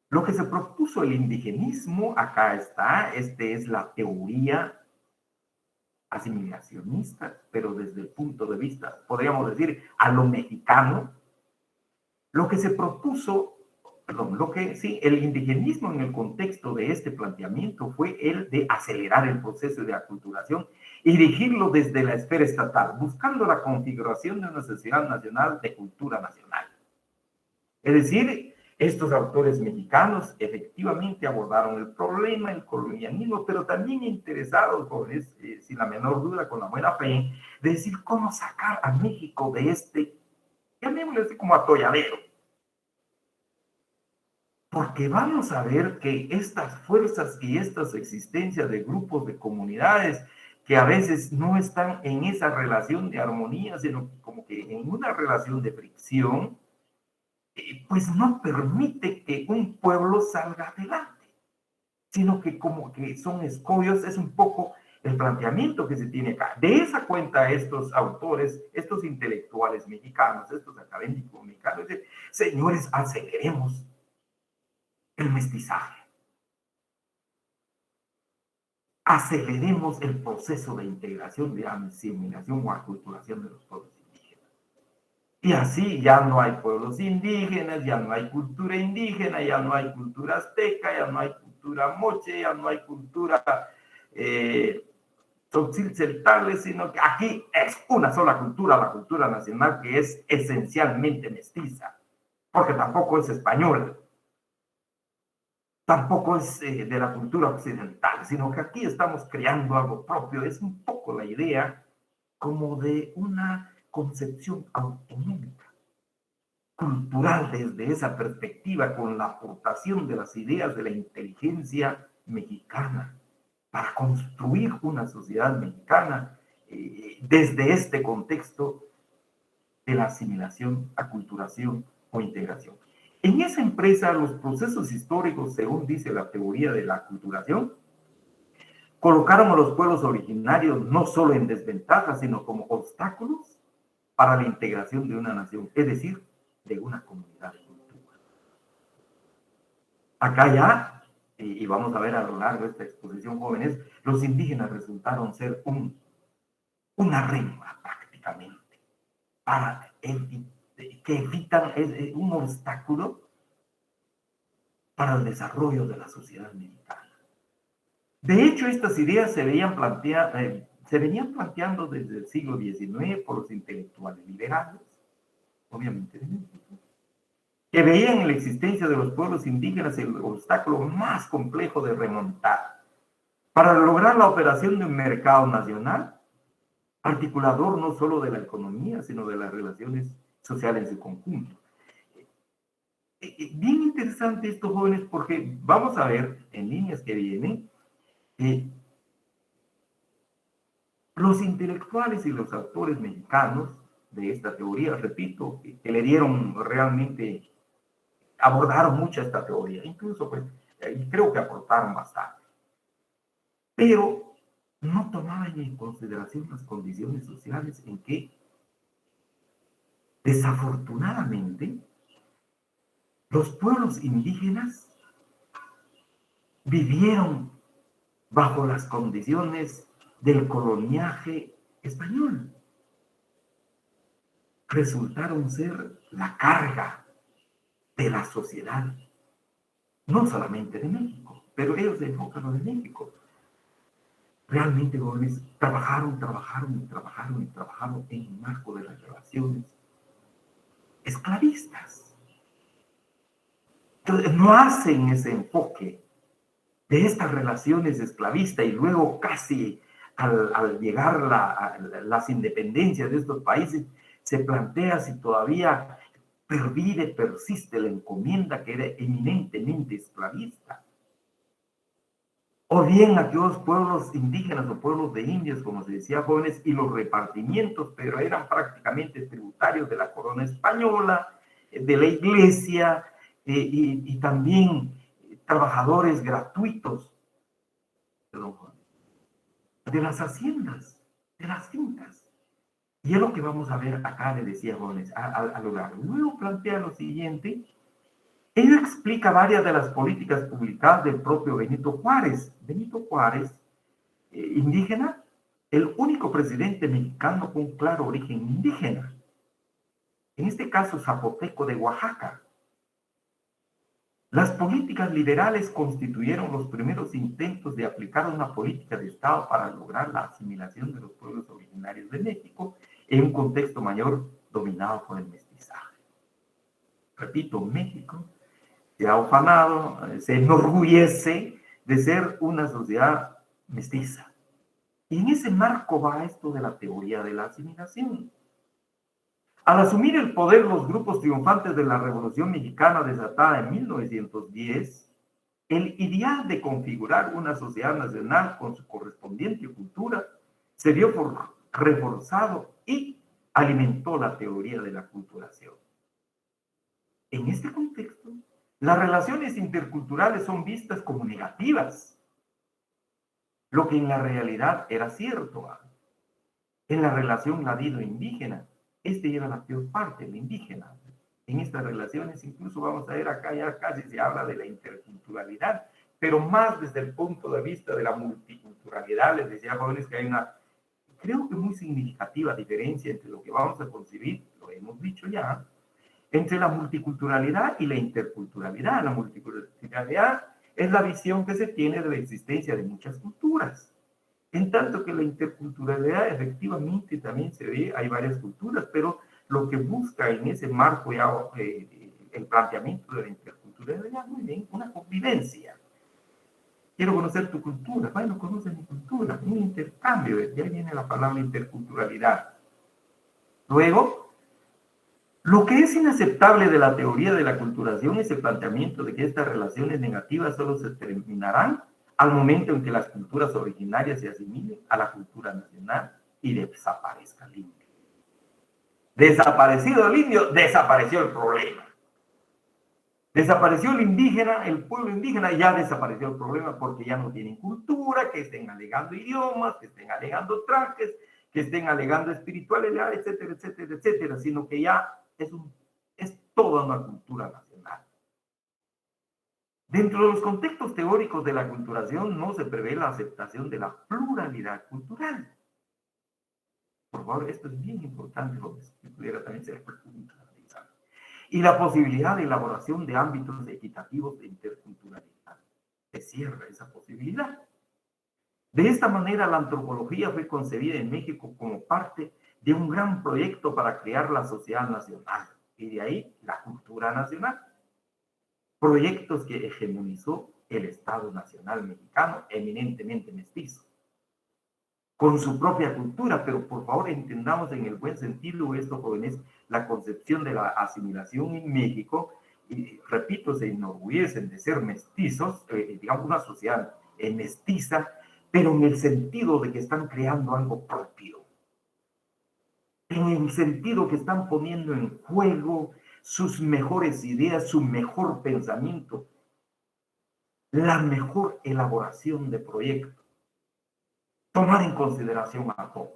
Lo que se propuso el indigenismo, acá está, es la teoría asimilacionista, pero desde el punto de vista, podríamos decir, a lo mexicano. Lo que se propuso, perdón, el indigenismo en el contexto de este planteamiento fue el de acelerar el proceso de aculturación y dirigirlo desde la esfera estatal, buscando la configuración de una sociedad nacional de cultura nacional. Es decir, estos autores mexicanos efectivamente abordaron el problema del colonialismo, pero también interesados, sin la menor duda, con la buena fe, de decir cómo sacar a México de este, llamémosle así como atolladero. Porque vamos a ver que estas fuerzas y estas existencias de grupos, de comunidades, que a veces no están en esa relación de armonía, sino como que en una relación de fricción, pues no permite que un pueblo salga adelante, sino que como que son escollos, es un poco el planteamiento que se tiene acá. De esa cuenta estos autores, estos intelectuales mexicanos, estos académicos mexicanos, dicen, señores, aceleremos el mestizaje. Aceleremos el proceso de integración, de asimilación o aculturación de los pueblos indígenas. Y así ya no hay pueblos indígenas, ya no hay cultura indígena, ya no hay cultura azteca, ya no hay cultura moche, ya no hay cultura tzotzil-celtales, sino que aquí es una sola cultura, la cultura nacional, que es esencialmente mestiza, porque tampoco es española, tampoco es de la cultura occidental, sino que aquí estamos creando algo propio. Es un poco la idea como de una concepción autonómica, cultural desde esa perspectiva, con la aportación de las ideas de la inteligencia mexicana para construir una sociedad mexicana desde este contexto de la asimilación, aculturación o integración. En esa empresa, los procesos históricos, según dice la teoría de la aculturación, colocaron a los pueblos originarios no solo en desventaja, sino como obstáculos para la integración de una nación, es decir, de una comunidad de cultura. Acá ya, y vamos a ver a lo largo de esta exposición, jóvenes, los indígenas resultaron ser una rema prácticamente, para que evitan un obstáculo para el desarrollo de la sociedad mexicana. De hecho, estas ideas se venían planteando desde el siglo XIX por los intelectuales liberales, obviamente de México, que veían en la existencia de los pueblos indígenas el obstáculo más complejo de remontar para lograr la operación de un mercado nacional, articulador no solo de la economía, sino de las relaciones sociales en su conjunto. Bien interesante esto, jóvenes, porque vamos a ver en líneas que vienen los intelectuales y los autores mexicanos de esta teoría, repito, que le dieron realmente, abordaron mucho esta teoría, incluso pues creo que aportaron bastante, pero no tomaban en consideración las condiciones sociales en que desafortunadamente los pueblos indígenas vivieron bajo las condiciones del coloniaje español. Resultaron ser la carga de la sociedad, no solamente de México, pero ellos se enfocan en de México. Realmente, jóvenes, trabajaron en el marco de las relaciones esclavistas. Entonces, no hacen ese enfoque de estas relaciones esclavistas y luego casi al llegar las independencias de estos países, se plantea si todavía persiste la encomienda que era eminentemente esclavista. O bien aquellos pueblos indígenas o pueblos de indios, como se decía, jóvenes, y los repartimientos, pero eran prácticamente tributarios de la corona española, de la iglesia, y también trabajadores gratuitos de las haciendas, de las fincas. Y es lo que vamos a ver acá, le decía, jóvenes, a lo largo. Luego plantea lo siguiente. Ello explica varias de las políticas publicadas del propio Benito Juárez. Benito Juárez, indígena, el único presidente mexicano con claro origen indígena. En este caso, zapoteco de Oaxaca. Las políticas liberales constituyeron los primeros intentos de aplicar una política de Estado para lograr la asimilación de los pueblos originarios de México en un contexto mayor dominado por el mestizaje. Repito, México se ha ufanado, se enorgullece de ser una sociedad mestiza. Y en ese marco va esto de la teoría de la asimilación. Al asumir el poder los grupos triunfantes de la Revolución Mexicana desatada en 1910, el ideal de configurar una sociedad nacional con su correspondiente cultura se vio reforzado y alimentó la teoría de la culturación. En este contexto, las relaciones interculturales son vistas como negativas, lo que en la realidad era cierto. En la relación ladino-indígena, lleva la peor parte, el indígena. En estas relaciones, incluso vamos a ver acá, ya casi se habla de la interculturalidad, pero más desde el punto de vista de la multiculturalidad. Les decía, jóvenes, que hay una, creo que muy significativa diferencia entre lo que vamos a concebir, lo hemos dicho ya, entre la multiculturalidad y la interculturalidad. La multiculturalidad es la visión que se tiene de la existencia de muchas culturas. En tanto que la interculturalidad efectivamente también se ve, hay varias culturas, pero lo que busca en ese marco ya el planteamiento de la interculturalidad, muy bien, una convivencia. Quiero conocer tu cultura, bueno, conoce mi cultura, un intercambio, de ahí viene la palabra interculturalidad. Luego, lo que es inaceptable de la teoría de la culturación es el planteamiento de que estas relaciones negativas solo se terminarán al momento en que las culturas originarias se asimilen a la cultura nacional y desaparezca el indio. Desaparecido el indio, desapareció el problema. Desapareció el indígena, el pueblo indígena, ya desapareció el problema porque ya no tienen cultura, que estén alegando idiomas, que estén alegando trajes, que estén alegando espiritualidad, etcétera, etcétera, etcétera, sino que ya es toda una cultura nacional. Dentro de los contextos teóricos de la culturación no se prevé la aceptación de la pluralidad cultural. Por favor, esto es bien importante, que pudiera también ser culturalizado. Y la posibilidad de elaboración de ámbitos equitativos de interculturalidad. Se cierra esa posibilidad. De esta manera, la antropología fue concebida en México como parte de un gran proyecto para crear la sociedad nacional, y de ahí la cultura nacional. Proyectos que hegemonizó el Estado Nacional Mexicano, eminentemente mestizo, con su propia cultura, pero por favor entendamos en el buen sentido esto, jóvenes, la concepción de la asimilación en México, y repito, se enorgullecen de ser mestizos, digamos una sociedad mestiza, pero en el sentido de que están creando algo propio, en el sentido que están poniendo en juego sus mejores ideas, su mejor pensamiento, la mejor elaboración de proyectos, tomar en consideración a todos.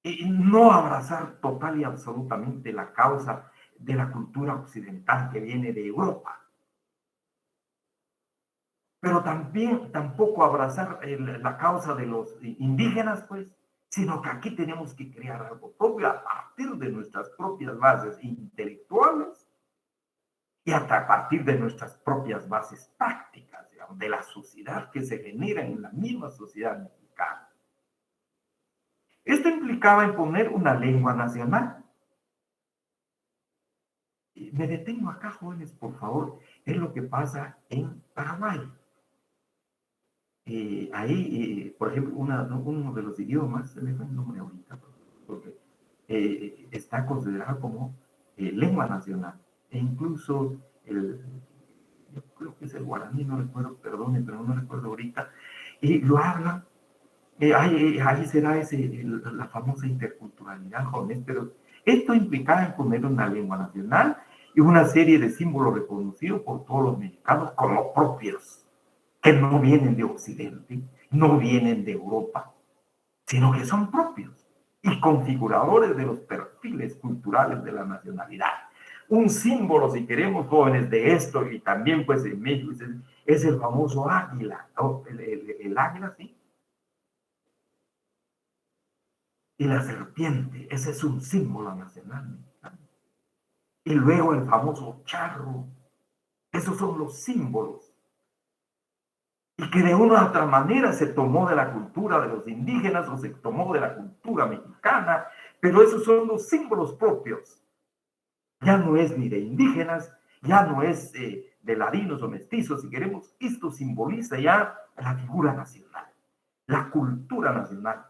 Y no abrazar total y absolutamente la causa de la cultura occidental que viene de Europa. Pero tampoco abrazar la causa de los indígenas, pues, sino que aquí tenemos que crear algo propio a partir de nuestras propias bases intelectuales y hasta a partir de nuestras propias bases prácticas, digamos, de la sociedad que se genera en la misma sociedad mexicana. Esto implicaba imponer una lengua nacional. Me detengo acá, jóvenes, por favor, es lo que pasa en Paraguay. Ahí, por ejemplo, uno de los idiomas, se me fue el nombre ahorita, porque está considerado como lengua nacional. E incluso yo creo que es el guaraní, no recuerdo, perdone, pero no recuerdo ahorita, y lo habla. Ahí será la famosa interculturalidad, jóvenes, pero esto implicaba imponer una lengua nacional y una serie de símbolos reconocidos por todos los mexicanos como propios, que no vienen de Occidente, no vienen de Europa, sino que son propios y configuradores de los perfiles culturales de la nacionalidad. Un símbolo, si queremos, jóvenes, de esto, y también pues en México, es el famoso águila, ¿no? El águila, sí. Y la serpiente, ese es un símbolo nacional mexicano. Y luego el famoso charro, esos son los símbolos. Y que de una u otra manera se tomó de la cultura de los indígenas o se tomó de la cultura mexicana, pero esos son los símbolos propios. Ya no es ni de indígenas, ya no es de ladinos o mestizos, si queremos, esto simboliza ya la figura nacional, la cultura nacional.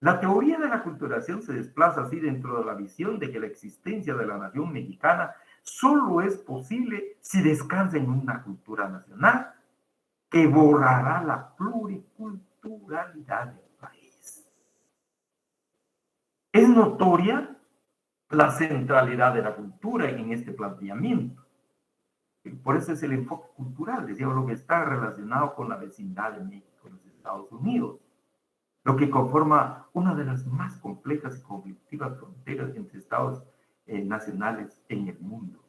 La teoría de la culturación se desplaza así dentro de la visión de que la existencia de la nación mexicana solo es posible si descansa en una cultura nacional que borrará la pluriculturalidad del país. Es notoria la centralidad de la cultura en este planteamiento. Por eso es el enfoque cultural, decía, lo que está relacionado con la vecindad de México, los Estados Unidos, lo que conforma una de las más complejas y conflictivas fronteras entre estados nacionales en el mundo.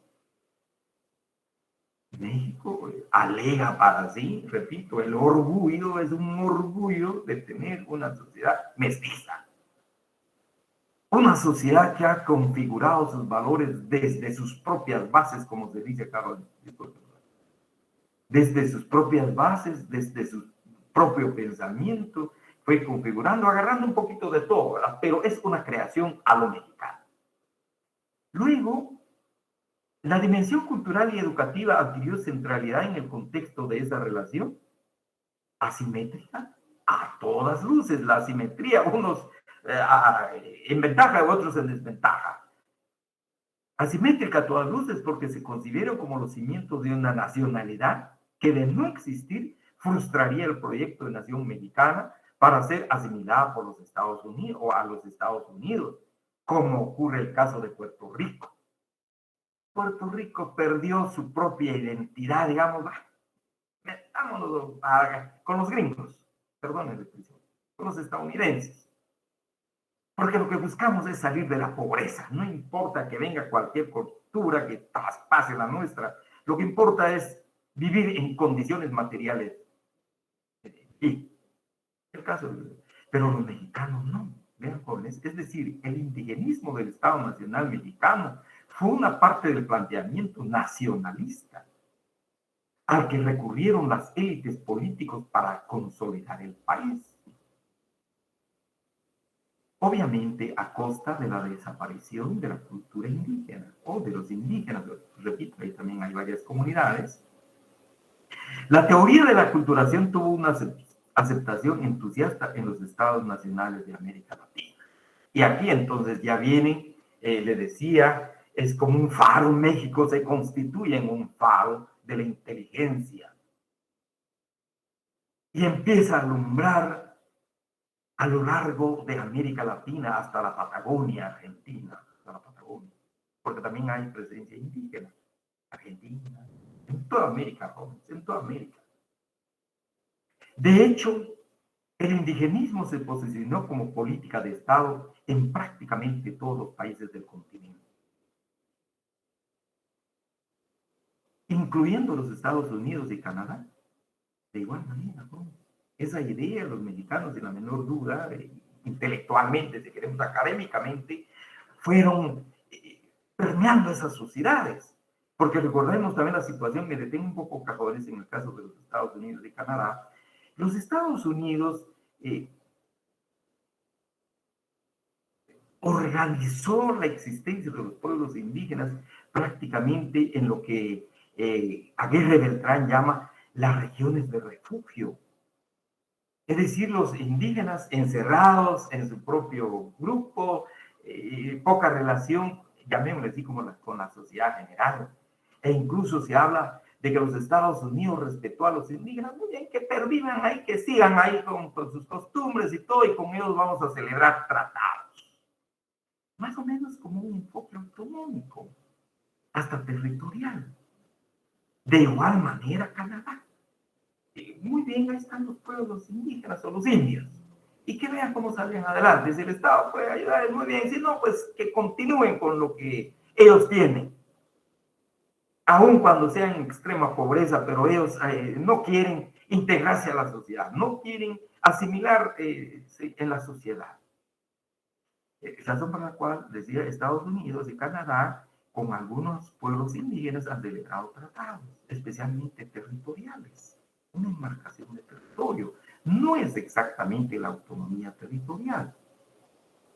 México alega para sí, repito, el orgullo es un orgullo de tener una sociedad mestiza. Una sociedad que ha configurado sus valores desde sus propias bases, como se dice acá, desde sus propias bases, desde su propio pensamiento, fue configurando, agarrando un poquito de todo, ¿verdad? Pero es una creación a lo mexicano. Luego, la dimensión cultural y educativa adquirió centralidad en el contexto de esa relación asimétrica a todas luces. La asimetría, unos en ventaja y otros en desventaja. Asimétrica a todas luces porque se consideran como los cimientos de una nacionalidad que de no existir frustraría el proyecto de nación mexicana para ser asimilada por los Estados Unidos o a los Estados Unidos, como ocurre el caso de Puerto Rico. Puerto Rico perdió su propia identidad, digamos, metámonos con los gringos, perdón la expresión. con los estadounidenses. Porque lo que buscamos es salir de la pobreza. No importa que venga cualquier cultura que traspase la nuestra. Lo que importa es vivir en condiciones materiales. Y el caso, pero los mexicanos no. Vean, jóvenes, es decir, el indigenismo del Estado Nacional Mexicano fue una parte del planteamiento nacionalista al que recurrieron las élites políticos para consolidar el país. Obviamente a costa de la desaparición de la cultura indígena o de los indígenas. Repito, ahí también hay varias comunidades. La teoría de la aculturación tuvo una aceptación entusiasta en los estados nacionales de América Latina. Y aquí entonces ya viene, le decía, es como un faro. México se constituye en un faro de la inteligencia y empieza a alumbrar a lo largo de América Latina hasta la Patagonia Argentina, hasta la Patagonia, porque también hay presencia indígena, Argentina, en toda América, en toda América. De hecho, el indigenismo se posicionó como política de Estado en prácticamente todos los países del continente, incluyendo los Estados Unidos y Canadá. De igual manera, ¿no? Esa idea, los mexicanos, sin la menor duda, intelectualmente, si queremos académicamente, fueron permeando esas sociedades. Porque recordemos también la situación, me detengo un poco, cajones, en el caso de los Estados Unidos y Canadá. Los Estados Unidos organizó la existencia de los pueblos indígenas prácticamente en lo que Aguirre Beltrán llama las regiones de refugio. Es decir, los indígenas encerrados en su propio grupo, poca relación, llamémosle así, como con la sociedad general. E incluso se habla de que los Estados Unidos respetó a los indígenas, muy bien, que pervivan ahí, que sigan ahí con sus costumbres y todo, y con ellos vamos a celebrar tratados. Más o menos como un enfoque autonómico, hasta territorial. De igual manera, Canadá. Muy bien, ahí están los pueblos indígenas o los indios. Y que vean cómo salen adelante. Si el Estado puede ayudar, muy bien. Si no, pues que continúen con lo que ellos tienen. Aun cuando sean en extrema pobreza, pero ellos no quieren integrarse a la sociedad, no quieren asimilar en la sociedad. Razón por la cual, decía, Estados Unidos y Canadá, con algunos pueblos indígenas han celebrado tratados, especialmente territoriales. Una enmarcación de territorio. No es exactamente la autonomía territorial.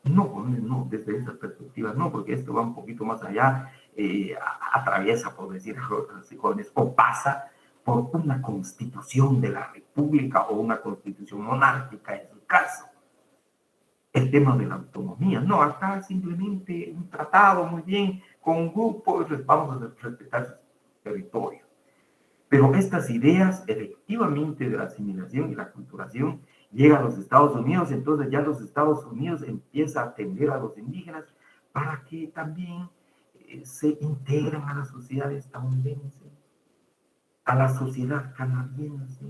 No, desde esa perspectiva no, porque esto va un poquito más allá, atraviesa, por decir jóvenes, o pasa por una constitución de la república o una constitución monárquica en su caso. El tema de la autonomía, no, acá simplemente un tratado muy bien con un grupo, vamos a respetar su territorio. Pero estas ideas, efectivamente, de la asimilación y la aculturación, llegan a los Estados Unidos, entonces ya los Estados Unidos empieza a atender a los indígenas para que también se integren a la sociedad estadounidense, a la sociedad canadiense,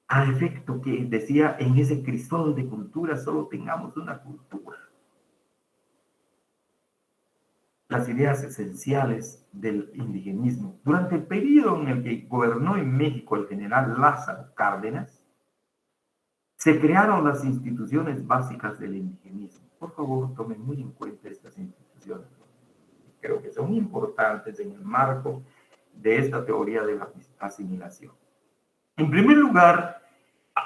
a efecto que decía, en ese crisol de culturas solo tengamos una cultura. Las ideas esenciales del indigenismo. Durante el periodo en el que gobernó en México el general Lázaro Cárdenas, se crearon las instituciones básicas del indigenismo. Por favor, tomen muy en cuenta estas instituciones. Creo que son importantes en el marco de esta teoría de la asimilación. En primer lugar,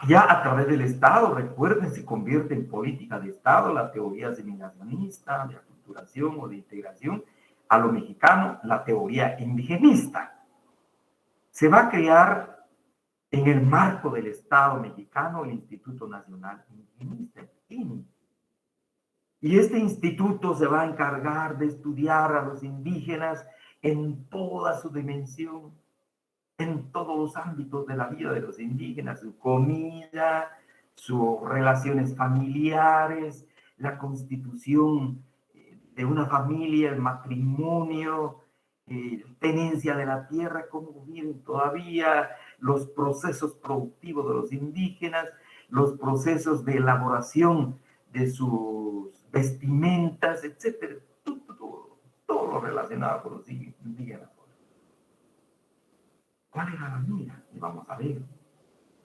ya a través del Estado, recuerden, se convierte en política de Estado la teoría asimilacionista, de aculturación o de integración a lo mexicano, la teoría indigenista. Se va a crear en el marco del Estado mexicano el Instituto Nacional Indigenista, INI. Y este instituto se va a encargar de estudiar a los indígenas en toda su dimensión, en todos los ámbitos de la vida de los indígenas, su comida, sus relaciones familiares, la constitución de una familia, el matrimonio, tenencia de la tierra, cómo viven todavía, los procesos productivos de los indígenas, los procesos de elaboración de sus vestimentas, etcétera. Todo lo relacionado con los indígenas. ¿Cuál era la mira? Y vamos a ver.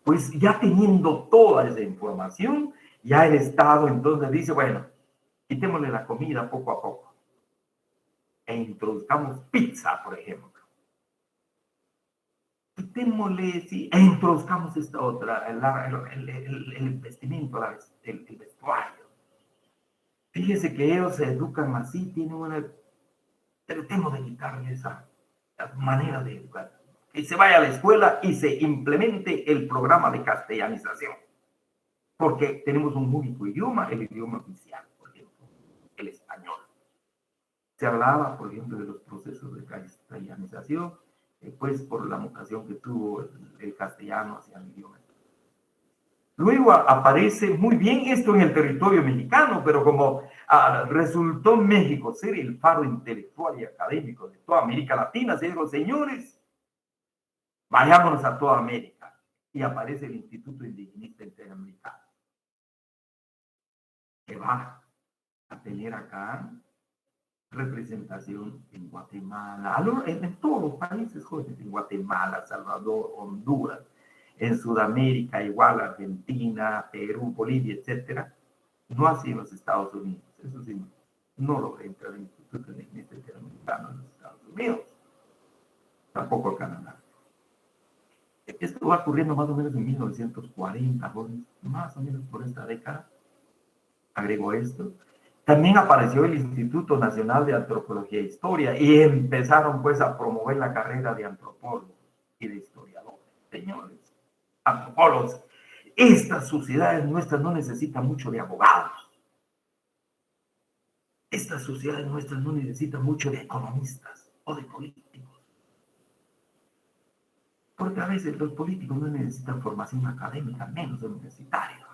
Pues ya teniendo toda esa información, ya el Estado entonces dice, bueno, quitémosle la comida poco a poco e introduzcamos pizza, por ejemplo. Quitémosle, sí, e introduzcamos esta otra, el vestimento, el vestuario. Fíjese que ellos se educan así, tienen una... Pero tengo de quitarle esa manera de educar. Que se vaya a la escuela y se implemente el programa de castellanización. Porque tenemos un único idioma, el idioma oficial, por ejemplo, el español. Se hablaba, por ejemplo, de los procesos de castellanización, pues por la mutación que tuvo el castellano hacia el idioma. Luego aparece muy bien esto en el territorio mexicano, pero como resultó México ser el faro intelectual y académico de toda América Latina, se dijo, señores, vayámonos a toda América. Y aparece el Instituto Indigenista Interamericano, que va a tener acá representación en Guatemala, en todos los países, jóvenes, en Guatemala, Salvador, Honduras, en Sudamérica, igual Argentina, Perú, Bolivia, etcétera, no así en los Estados Unidos. Eso sí, no logra entrar en el Instituto Interamericano en los Estados Unidos, tampoco a Canadá. Esto va ocurriendo más o menos en 1940, jóvenes, más o menos por esta década. Agrego esto. También apareció el Instituto Nacional de Antropología e Historia y empezaron pues a promover la carrera de antropólogos y de historiadores. Señores, antropólogos, estas sociedades nuestras no necesitan mucho de abogados. Estas sociedades nuestras no necesitan mucho de economistas o de políticos. Porque a veces los políticos no necesitan formación académica, menos universitaria.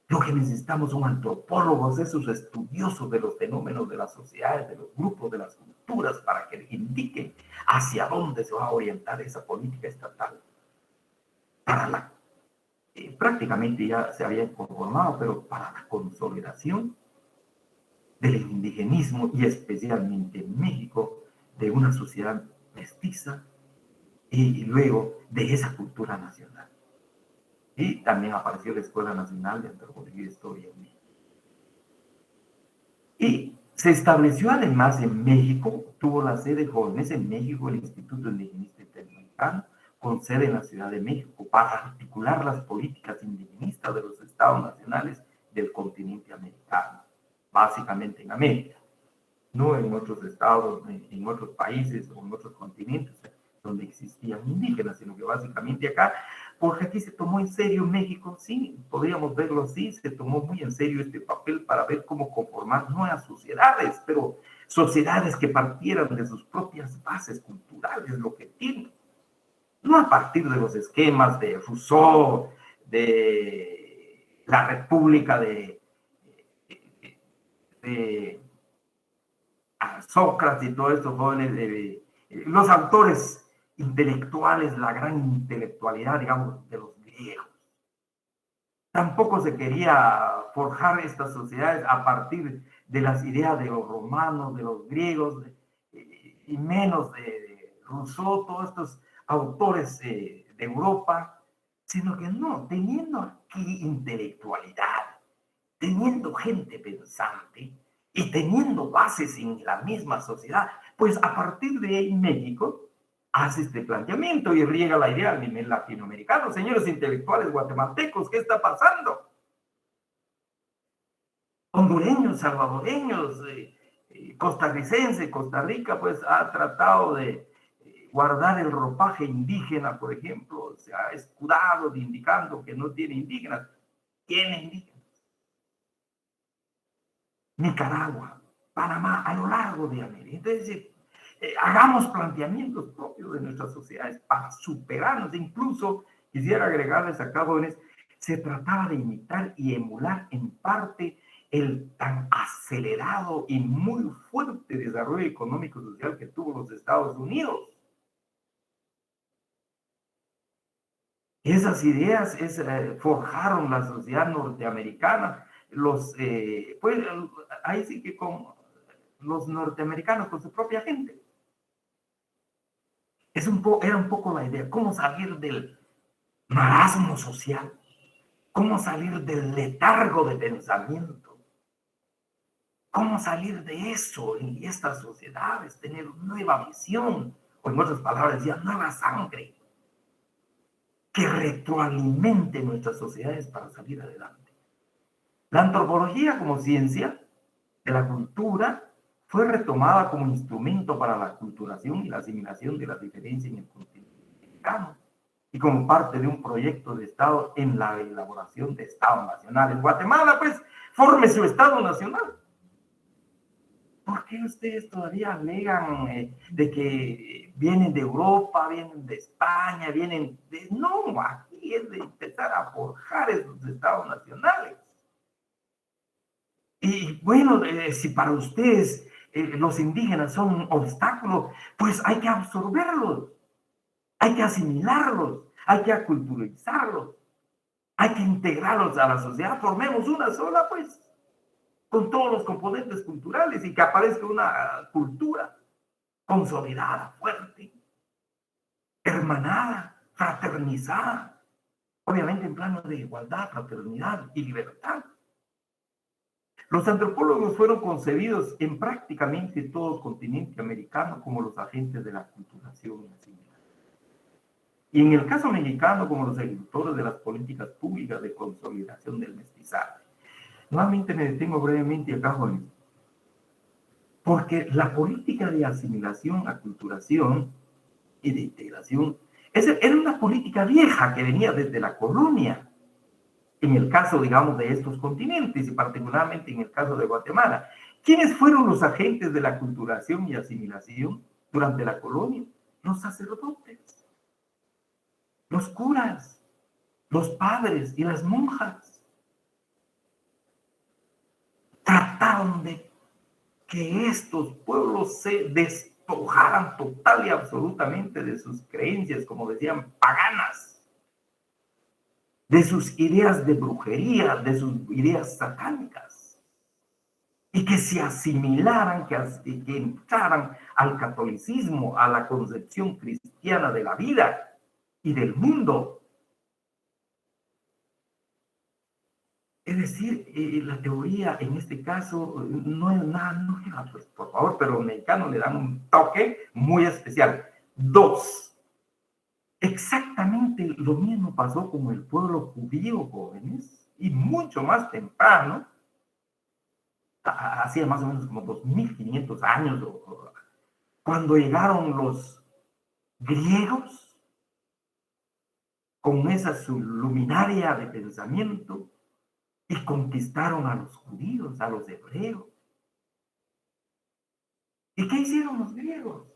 Lo que necesitamos son antropólogos, esos estudiosos de los fenómenos de las sociedades, de los grupos, de las culturas, para que indiquen hacia dónde se va a orientar esa política estatal. Prácticamente ya se había conformado, pero para la consolidación del indigenismo y especialmente en México, de una sociedad mestiza y luego de esa cultura nacional. Y también apareció la Escuela Nacional de Antropología e Historia en México. Y se estableció además en México, tuvo la sede jóvenes en México, el Instituto Indigenista Interamericano, con sede en la Ciudad de México, para articular las políticas indigenistas de los estados nacionales del continente americano, básicamente en América, no en otros estados, en otros países o en otros continentes donde existían indígenas, sino que básicamente acá, porque aquí se tomó en serio México, sí, podríamos verlo así, se tomó muy en serio este papel para ver cómo conformar nuevas sociedades, pero sociedades que partieran de sus propias bases culturales, lo que tienen, no a partir de los esquemas de Rousseau, de la República de Sócrates y todos estos jóvenes, los autores intelectuales, la gran intelectualidad, digamos, de los griegos. Tampoco se quería forjar estas sociedades a partir de las ideas de los romanos, de los griegos, y menos de Rousseau, todos estos autores de Europa, sino que no, teniendo aquí intelectualidad, teniendo gente pensante y teniendo bases en la misma sociedad, pues a partir de ahí México hace este planteamiento y riega la idea a nivel latinoamericano. Señores intelectuales guatemaltecos, ¿qué está pasando? Hondureños, salvadoreños, costarricense, Costa Rica, pues ha tratado de guardar el ropaje indígena, por ejemplo, se ha escudado de indicando que no tiene indígenas. Tiene indígenas. Nicaragua, Panamá, a lo largo de América. Entonces, hagamos planteamientos propios de nuestras sociedades para superarnos. Incluso, quisiera agregarles acá, jóvenes, se trataba de imitar y emular en parte el tan acelerado y muy fuerte desarrollo económico y social que tuvo los Estados Unidos. Esas ideas forjaron la sociedad norteamericana. Pues ahí sí que con los norteamericanos, con su propia gente. Era un poco la idea, cómo salir del marasmo social, cómo salir del letargo de pensamiento, cómo salir de eso en estas sociedades, tener nueva visión, o en otras palabras, ya nueva sangre, que retroalimente nuestras sociedades para salir adelante. La antropología como ciencia de la cultura fue retomada como instrumento para la culturación y la asimilación de las diferencias en el continente americano y como parte de un proyecto de Estado en la elaboración de Estados nacionales. Guatemala, pues, forme su Estado nacional. ¿Por qué ustedes todavía alegan de que vienen de Europa, vienen de España, vienen de... No, aquí es de empezar a forjar esos Estados nacionales. Y bueno, si para ustedes los indígenas son un obstáculo, pues hay que absorberlos, hay que asimilarlos, hay que aculturizarlos, hay que integrarlos a la sociedad. Formemos una sola, pues, con todos los componentes culturales y que aparezca una cultura consolidada, fuerte, hermanada, fraternizada, obviamente en plano de igualdad, fraternidad y libertad. Los antropólogos fueron concebidos en prácticamente todo el continente americano como los agentes de la aculturación y asimilación. Y en el caso mexicano, como los ejecutores de las políticas públicas de consolidación del mestizaje. Nuevamente me detengo brevemente acá, Juan, porque la política de asimilación, aculturación y de integración era una política vieja que venía desde la colonia. En el caso, digamos, de estos continentes y particularmente en el caso de Guatemala. ¿Quiénes fueron los agentes de la aculturación y asimilación durante la colonia? Los sacerdotes, los curas, los padres y las monjas. Trataron de que estos pueblos se despojaran total y absolutamente de sus creencias, como decían, paganas, de sus ideas de brujería, de sus ideas satánicas, y que se asimilaran, que entraran al catolicismo, a la concepción cristiana de la vida y del mundo. Es decir, la teoría en este caso no es nada, no era, pues, por favor, pero los mexicanos le dan un toque muy especial. Dos, exactamente lo mismo pasó con el pueblo judío, jóvenes, y mucho más temprano, hacía más o menos como 2500 años, cuando llegaron los griegos con esa su luminaria de pensamiento y conquistaron a los judíos, a los hebreos. ¿Y qué hicieron los griegos?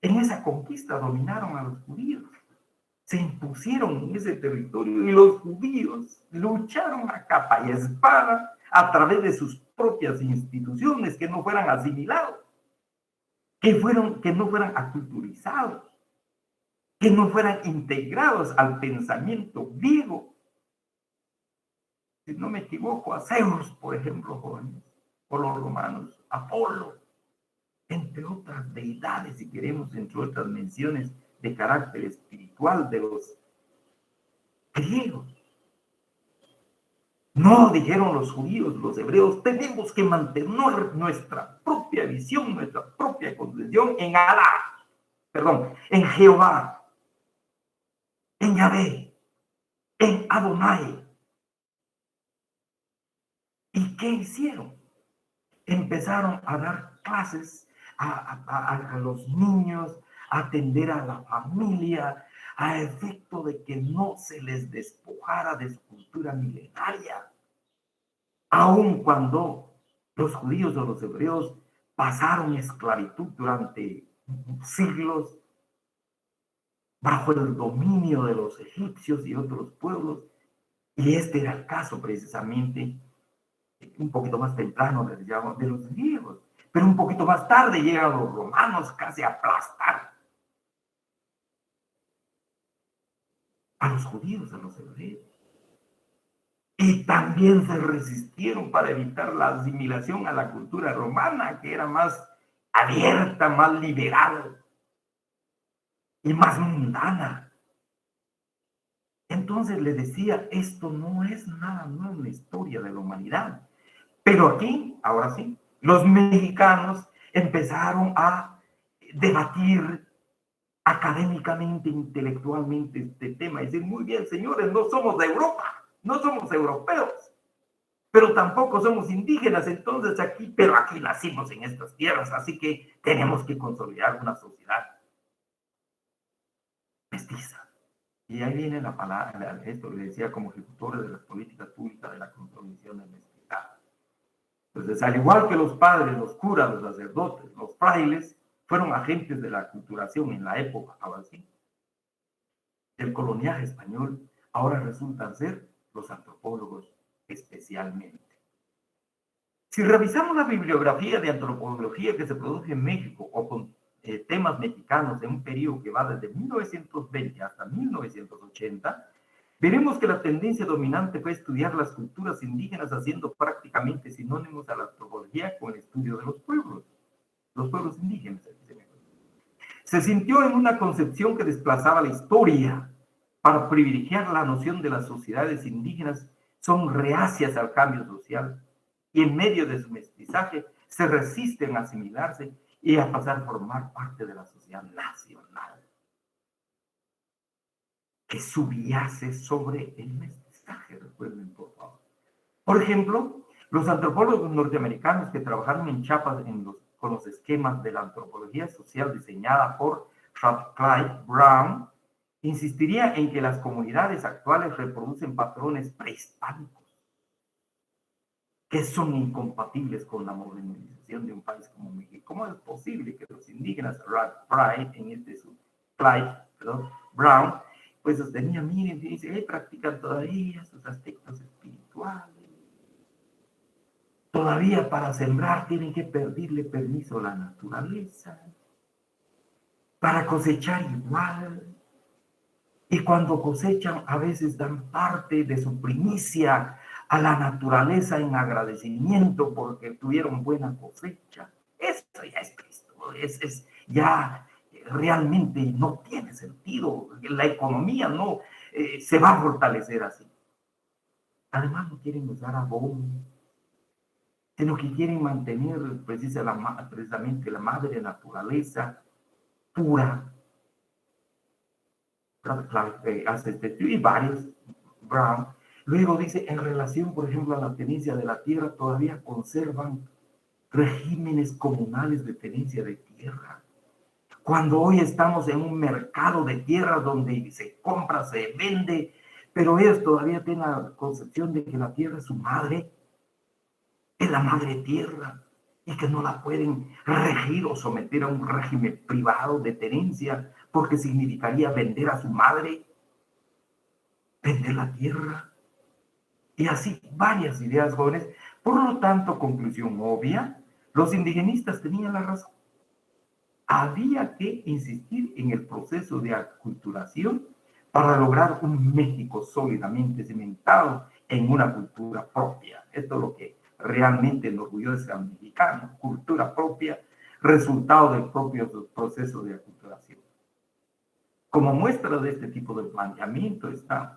En esa conquista dominaron a los judíos, se impusieron en ese territorio y los judíos lucharon a capa y espada a través de sus propias instituciones que no fueran asimilados, que no fueran aculturizados, que no fueran integrados al pensamiento griego. Si no me equivoco, a Zeus, por ejemplo, jóvenes, o los romanos, Apolo, entre otras deidades, si queremos, entre otras menciones de carácter espiritual de los griegos. No, dijeron los judíos, los hebreos, tenemos que mantener nuestra propia visión, nuestra propia concepción en Alá, perdón, en Jehová, en Yahvé, en Adonai. ¿Y qué hicieron? Empezaron a dar clases a los niños, a atender a la familia, a efecto de que no se les despojara de su cultura milenaria. Aun cuando los judíos o los hebreos pasaron esclavitud durante siglos bajo el dominio de los egipcios y otros pueblos, y este era el caso precisamente un poquito más temprano de los griegos, pero un poquito más tarde llegan los romanos casi a aplastar a los judíos, a los hebreos. Y también se resistieron para evitar la asimilación a la cultura romana, que era más abierta, más liberal y más mundana. Entonces le decía, esto no es nada nuevo en la historia de la humanidad. Pero aquí, ahora sí, los mexicanos empezaron a debatir académicamente, intelectualmente este tema y decir, muy bien, señores, no somos de Europa, no somos europeos, pero tampoco somos indígenas, entonces aquí, pero aquí nacimos en estas tierras, así que tenemos que consolidar una sociedad mestiza. Y ahí viene la palabra, esto le decía como ejecutores de las políticas públicas de la consolidación del mestizaje. Entonces, al igual que los padres, los curas, los sacerdotes, los frailes, fueron agentes de la aculturación en la época, ahora sí, del coloniaje español, ahora resultan ser los antropólogos especialmente. Si revisamos la bibliografía de antropología que se produce en México o con temas mexicanos en un periodo que va desde 1920 hasta 1980, veremos que la tendencia dominante fue estudiar las culturas indígenas haciendo prácticamente sinónimos a la antropología con el estudio de los pueblos indígenas. Se sintió en una concepción que desplazaba la historia para privilegiar la noción de las sociedades indígenas son reacias al cambio social y en medio de su mestizaje se resisten a asimilarse y a pasar a formar parte de la sociedad nacional que subyace sobre el mestizaje, recuerden por favor. Por ejemplo, los antropólogos norteamericanos que trabajaron en Chiapas con los esquemas de la antropología social diseñada por Clyde Brown, insistiría en que las comunidades actuales reproducen patrones prehispánicos que son incompatibles con la modernización de un país como México. ¿Cómo es posible que los indígenas, Clyde Brown, pues sostenía, miren, dice, practican todavía sus aspectos espirituales? Todavía para sembrar tienen que pedirle permiso a la naturaleza, para cosechar igual. Y cuando cosechan, a veces dan parte de su primicia a la naturaleza en agradecimiento porque tuvieron buena cosecha. Esto ya es Cristo, es ya realmente no tiene sentido. La economía no se va a fortalecer así. Además, no quieren usar abono, sino que quieren mantener precisamente la madre naturaleza pura. Y varios, Brown. Luego dice, en relación, por ejemplo, a la tenencia de la tierra, todavía conservan regímenes comunales de tenencia de tierra. Cuando hoy estamos en un mercado de tierra donde se compra, se vende, pero ellos todavía tienen la concepción de que la tierra es su madre, es la madre tierra, y que no la pueden regir o someter a un régimen privado de tenencia, porque significaría vender a su madre, vender la tierra, y así varias ideas jóvenes. Por lo tanto, conclusión obvia, los indigenistas tenían la razón. Había que insistir en el proceso de aculturación para lograr un México sólidamente cimentado en una cultura propia. Esto es lo que realmente enorgullece al mexicano, cultura propia, resultado del propio proceso de aculturación. Como muestra de este tipo de planteamiento está,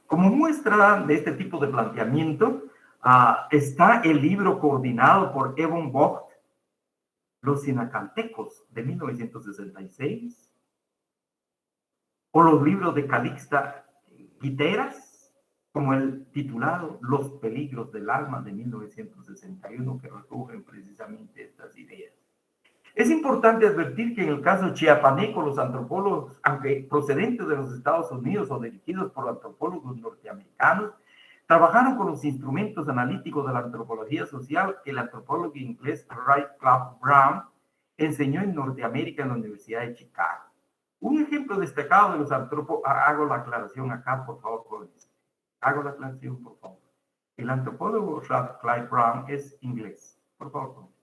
como muestra de este tipo de planteamiento está el libro coordinado por Evan Vogt, Los Sinacantecos, de 1966, o los libros de Calixta Guiteras, como el titulado Los Peligros del Alma, de 1961, que recogen precisamente estas ideas. Es importante advertir que en el caso chiapaneco, los antropólogos, aunque procedentes de los Estados Unidos o dirigidos por antropólogos norteamericanos, trabajaron con los instrumentos analíticos de la antropología social que el antropólogo inglés Clyde Brown enseñó en Norteamérica en la Universidad de Chicago. Un ejemplo destacado de los antropólogos, hago la aclaración acá, por favor, jóvenes. Hago la aclaración, por favor. El antropólogo Clyde Brown es inglés, por favor, jóvenes.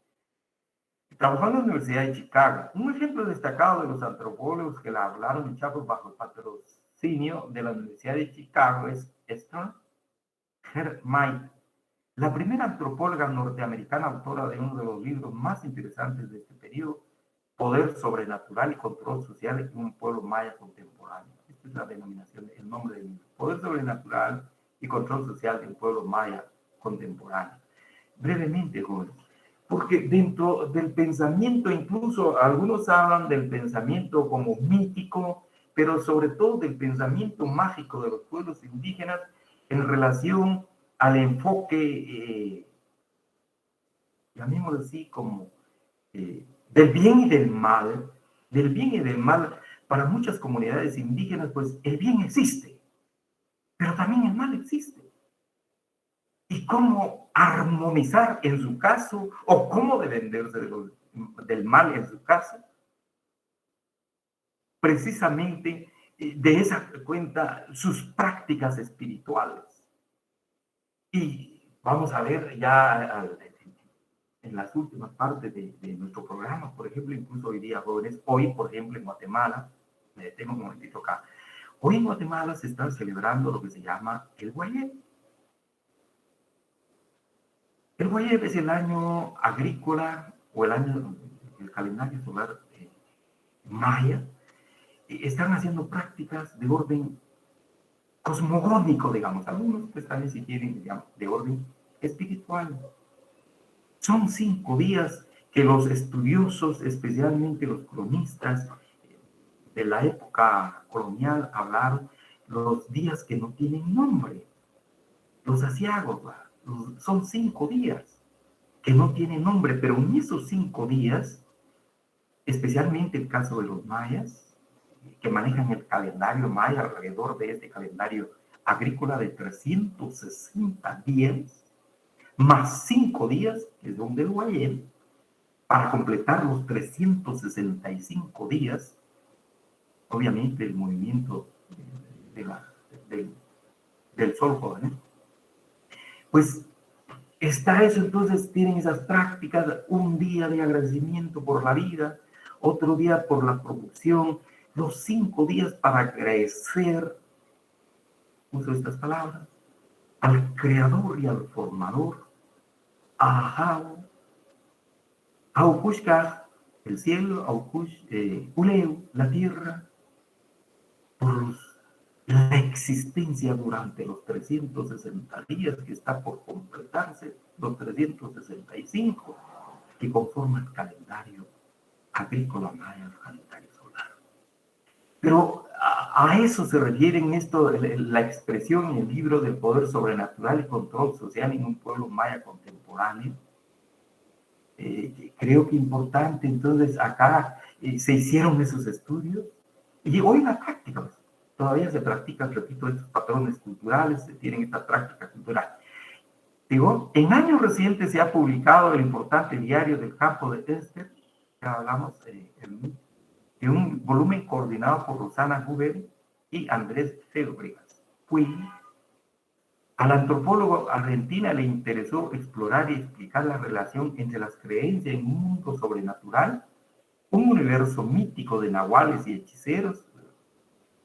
trabajó en la Universidad de Chicago. Un ejemplo destacado de los antropólogos que la hablaron en Chiapas bajo el patrocinio de la Universidad de Chicago es Esther Hermite, la primera antropóloga norteamericana autora de uno de los libros más interesantes de este periodo, Poder Sobrenatural y Control Social en un Pueblo Maya Contemporáneo. Esta es la denominación, el nombre del libro. Poder Sobrenatural y Control Social de un Pueblo Maya Contemporáneo. Brevemente, jóvenes, porque dentro del pensamiento, incluso algunos hablan del pensamiento como mítico, pero sobre todo del pensamiento mágico de los pueblos indígenas en relación al enfoque, llamémoslo así, como del bien y del mal, para muchas comunidades indígenas, pues el bien existe, pero también el mal existe. Y cómo armonizar en su caso, o cómo defenderse del mal en su caso, precisamente de esa cuenta sus prácticas espirituales. Y vamos a ver ya en las últimas partes de nuestro programa, por ejemplo, incluso hoy día, jóvenes, hoy, por ejemplo, en Guatemala, me detengo un momentito acá, hoy en Guatemala se está celebrando lo que se llama el Guayeb. El Guayeb es el año agrícola o el calendario solar maya. Están haciendo prácticas de orden cosmogónico, digamos, algunos pues también si quieren, digamos, de orden espiritual. Son 5 días que los estudiosos, especialmente los cronistas de la época colonial, hablaron los días que no tienen nombre, los asiagos, son 5 días que no tienen nombre, pero en esos 5 días, especialmente el caso de los mayas, que manejan el calendario maya alrededor de este calendario agrícola de 360 días, más 5 días, que son del Guayel, para completar los 365 días, obviamente el movimiento del sol joven, pues está eso. Entonces tienen esas prácticas, un día de agradecimiento por la vida, otro día por la producción, los 5 días para agradecer, uso estas palabras, al creador y al formador, a Ahau, Aukushka, el cielo, Aukush, Uleu, la tierra, por la existencia durante los 360 días que está por completarse, los 365 que conforman el calendario agrícola maya, el calendario solar. Pero a eso se refiere en esto la expresión en el libro del poder sobrenatural y control social en un pueblo maya contemporáneo. Creo que importante, entonces acá se hicieron esos estudios y hoy la práctica, pues, todavía se practican, repito, estos patrones culturales, se tienen esta práctica cultural. Digo, en años recientes se ha publicado el importante diario del campo de Esther, que hablamos de un volumen coordinado por Rosana Huber y Andrés Febregas. Al antropólogo argentino le interesó explorar y explicar la relación entre las creencias en un mundo sobrenatural, un universo mítico de nahuales y hechiceros,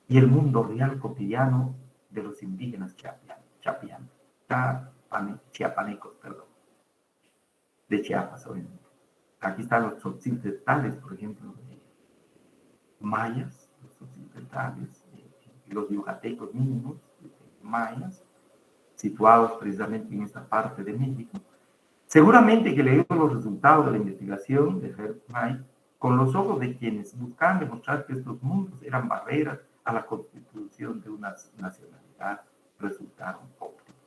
y el mundo real cotidiano de los indígenas chiapanecos, de Chiapas, obviamente. Aquí están los occidentales, por ejemplo, mayas, los occidentales, los yucatecos mínimos, mayas, situados precisamente en esta parte de México. Seguramente que leyó los resultados de la investigación de Hermite con los ojos de quienes buscaban demostrar que estos mundos eran barreras a la constitución de una nacionalidad, resultaron óptimos.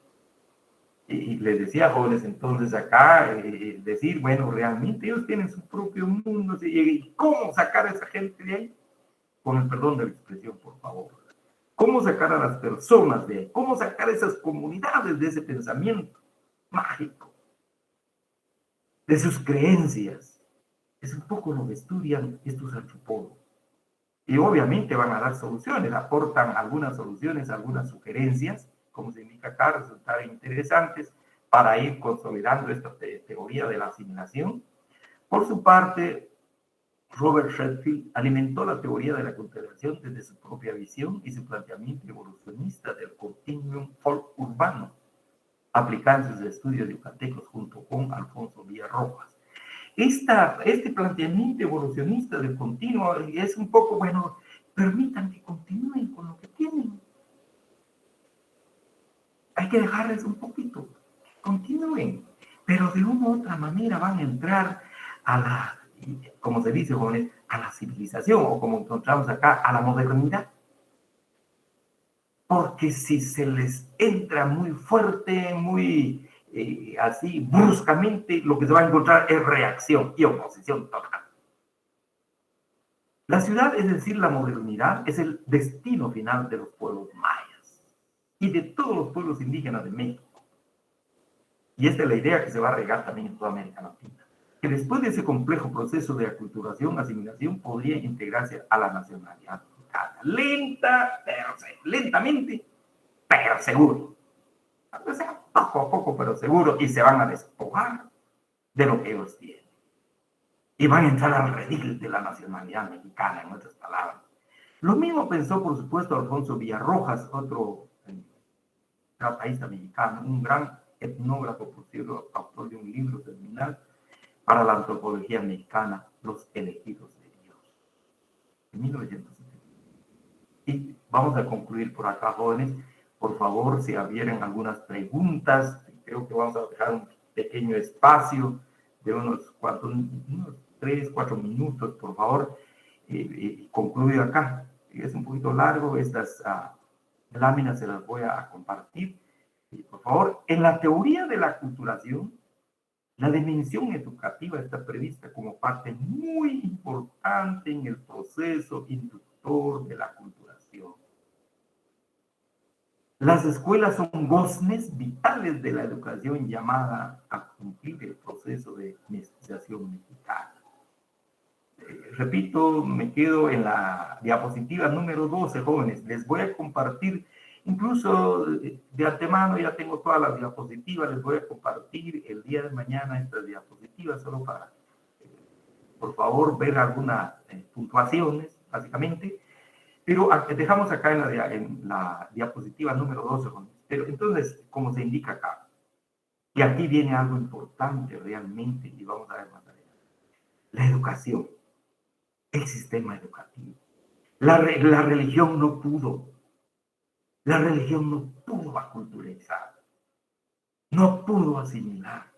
Y les decía, jóvenes, entonces acá, decir, bueno, realmente ellos tienen su propio mundo, ¿y cómo sacar a esa gente de ahí? Con el perdón de la expresión, por favor. ¿Cómo sacar a las personas de ahí? ¿Cómo sacar a esas comunidades de ese pensamiento mágico? De sus creencias. Es un poco lo que estudian estos antropólogos. Y obviamente van a dar soluciones, aportan algunas soluciones, algunas sugerencias, como se indica acá, resultaron interesantes para ir consolidando esta teoría de la asimilación. Por su parte, Robert Redfield alimentó la teoría de la confederación desde su propia visión y su planteamiento evolucionista del continuum folk urbano, aplicando sus estudios yucatecos junto con Alfonso Villarrojas. Este planteamiento evolucionista del continuo es un poco, bueno, permitan que continúen con lo que tienen. Hay que dejarles un poquito, continúen, pero de una u otra manera van a entrar a la, como se dice, jóvenes, a la civilización, o como encontramos acá, a la modernidad. Porque si se les entra muy fuerte, muy así bruscamente, lo que se va a encontrar es reacción y oposición total. La ciudad, es decir, la modernidad, es el destino final de los pueblos mayas y de todos los pueblos indígenas de México. Y esta es la idea que se va a regar también en toda América Latina, que después de ese complejo proceso de aculturación, asimilación, podría integrarse a la nacionalidad mexicana. Lentamente, pero seguro. O sea, poco a poco, pero seguro, y se van a despojar de lo que ellos tienen. Y van a entrar al redil de la nacionalidad mexicana, en otras palabras. Lo mismo pensó, por supuesto, Alfonso Villarrojas, otro país mexicano, un gran etnógrafo, por cierto, autor de un libro terminal para la antropología mexicana, Los elegidos de Dios, en 1970. Y vamos a concluir por acá, jóvenes. Por favor, si hubieren algunas preguntas, creo que vamos a dejar un pequeño espacio de unos 3, 4 minutos, por favor. Concluyo acá. Es un poquito largo, estas láminas se las voy a compartir. Por favor, en la teoría de la aculturación, la dimensión educativa está prevista como parte muy importante en el proceso inductor de la aculturación. Las escuelas son goznes vitales de la educación llamada a cumplir el proceso de mestización mexicana. Repito, me quedo en la diapositiva número 12, jóvenes. Les voy a compartir, incluso de antemano ya tengo todas las diapositivas, les voy a compartir el día de mañana estas diapositivas solo para, por favor, ver algunas puntuaciones, básicamente. Pero dejamos acá en la diapositiva número 12, jóvenes. Pero entonces, como se indica acá, y aquí viene algo importante realmente, y vamos a ver más adelante, la educación. El sistema educativo. La religión no pudo. La religión no pudo aculturizar. No pudo asimilar.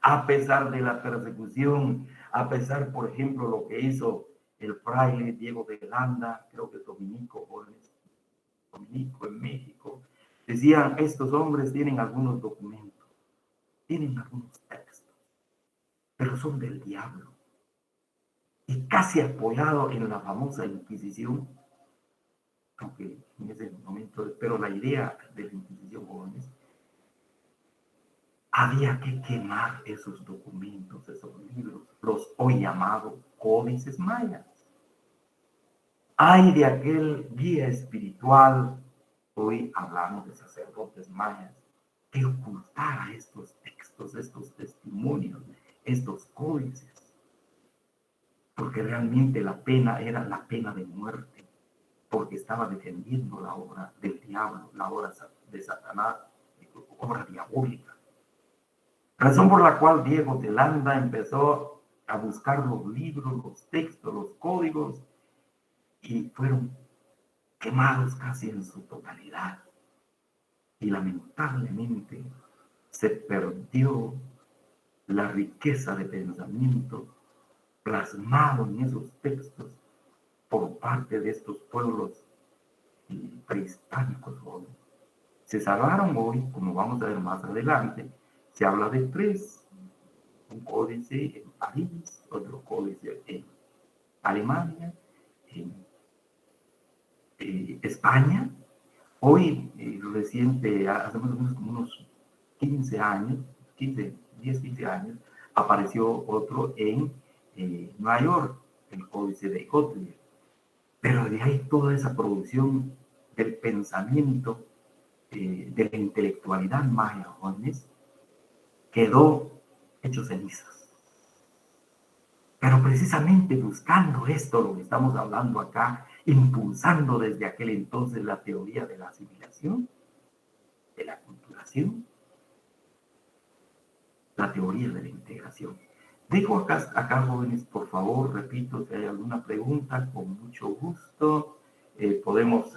A pesar de la persecución, a pesar, por ejemplo, lo que hizo el fraile Diego de Landa, creo que Dominico en México, decían, estos hombres tienen algunos documentos, tienen algunos textos, pero son del diablo. Y casi apoyado en la famosa Inquisición, aunque en ese momento, pero la idea de la Inquisición, jóvenes, había que quemar esos documentos, esos libros, los hoy llamados códices mayas. Hay de aquel guía espiritual, hoy hablamos de sacerdotes mayas, que ocultara estos textos, estos testimonios, estos códices, porque realmente la pena era la pena de muerte, porque estaba defendiendo la obra del diablo, la obra de Satanás, obra diabólica. Razón por la cual Diego de Landa empezó a buscar los libros, los textos, los códigos, y fueron quemados casi en su totalidad. Y lamentablemente se perdió la riqueza de pensamiento plasmado en esos textos por parte de estos pueblos prehispánicos. Se salvaron hoy, como vamos a ver más adelante, se habla de 3, un códice en París, otro códice en Alemania, en España. Hoy, reciente, hace más o menos como unos 15 años, 10-15 años, apareció otro en Nueva York, el códice de Kotler. Pero de ahí toda esa producción del pensamiento, de la intelectualidad maya, jóvenes, quedó hecho cenizas. Pero precisamente buscando esto, lo que estamos hablando acá, impulsando desde aquel entonces la teoría de la asimilación, de la culturación, la teoría de la integración. Dejo acá jóvenes, por favor, repito, si hay alguna pregunta, con mucho gusto podemos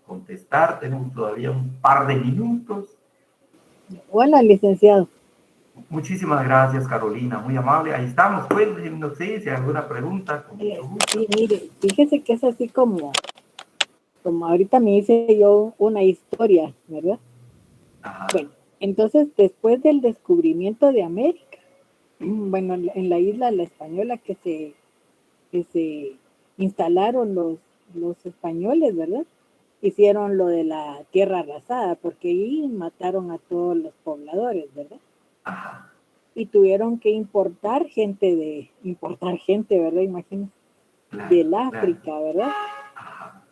contestar. Tenemos todavía un par de minutos. Hola, licenciado. Muchísimas gracias, Carolina, muy amable. Ahí estamos, pues, no sé si hay alguna pregunta, con mucho gusto. Sí, mire, fíjese que es así como ahorita me hice yo una historia, ¿verdad? Ajá. Bueno, entonces después del descubrimiento de América, bueno, en la isla La Española que se instalaron los españoles, ¿verdad? Hicieron lo de la tierra arrasada, porque ahí mataron a todos los pobladores, ¿verdad? Ajá. Y tuvieron que importar gente, ¿verdad? Imagínense, Claro, del África, claro. ¿verdad? Ajá.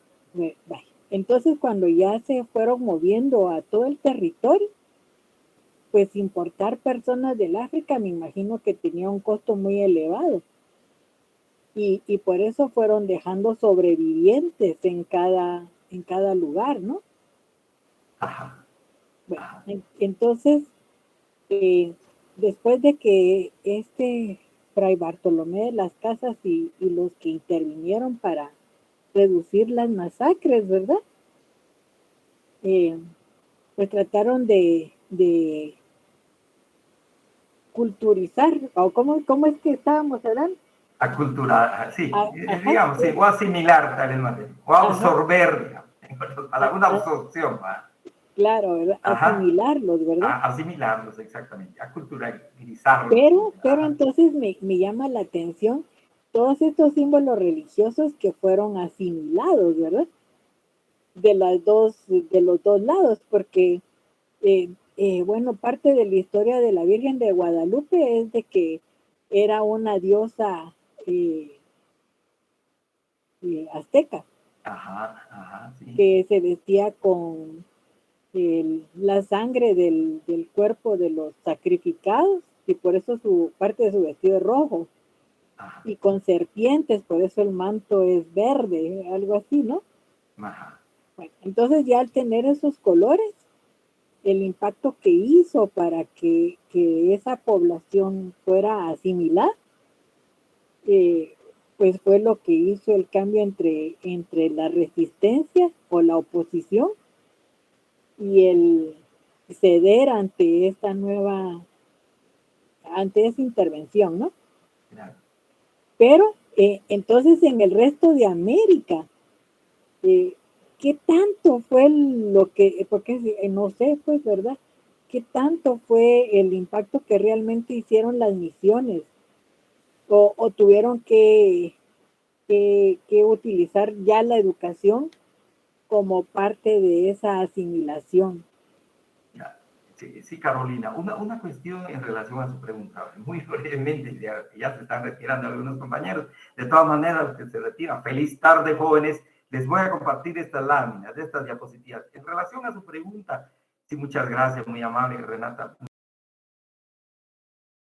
Entonces, cuando ya se fueron moviendo a todo el territorio, pues importar personas del África, me imagino que tenía un costo muy elevado. Y por eso fueron dejando sobrevivientes en cada lugar, ¿no? Ajá. Bueno, entonces, después de que Fray Bartolomé de las Casas y los que intervinieron para reducir las masacres, ¿verdad? Pues trataron de culturizar, o cómo es que estábamos hablando. Aculturar, sí, Ajá, digamos, sí, o asimilar, tal vez, o absorber, digamos, para una ajá, absorción, ¿va? claro, ¿verdad? Ajá, Asimilarlos, ¿verdad? asimilarlos, exactamente, aculturalizarlos. Pero entonces me llama la atención todos estos símbolos religiosos que fueron asimilados, ¿verdad? De los dos lados, porque, bueno, parte de la historia de la Virgen de Guadalupe es de que era una diosa azteca, Ajá, sí. que se vestía con la sangre del cuerpo de los sacrificados, y por eso parte de su vestido es rojo, Ajá, y con serpientes, por eso el manto es verde, algo así, ¿no? ajá. Bueno, entonces ya al tener esos colores, el impacto que hizo para que esa población fuera asimilada, eh, pues fue lo que hizo el cambio entre la resistencia o la oposición y el ceder ante esa intervención, ¿no? Claro. Pero entonces en el resto de América, ¿qué tanto fue porque no sé, pues, ¿verdad? ¿Qué tanto fue el impacto que realmente hicieron las misiones? ¿O tuvieron que utilizar ya la educación como parte de esa asimilación? Sí, sí, Carolina, una cuestión en relación a su pregunta, muy brevemente, ya se están retirando algunos compañeros. De todas maneras, los que se retiran, feliz tarde, jóvenes. Les voy a compartir estas láminas, estas diapositivas. En relación a su pregunta, sí, muchas gracias, muy amable, Renata.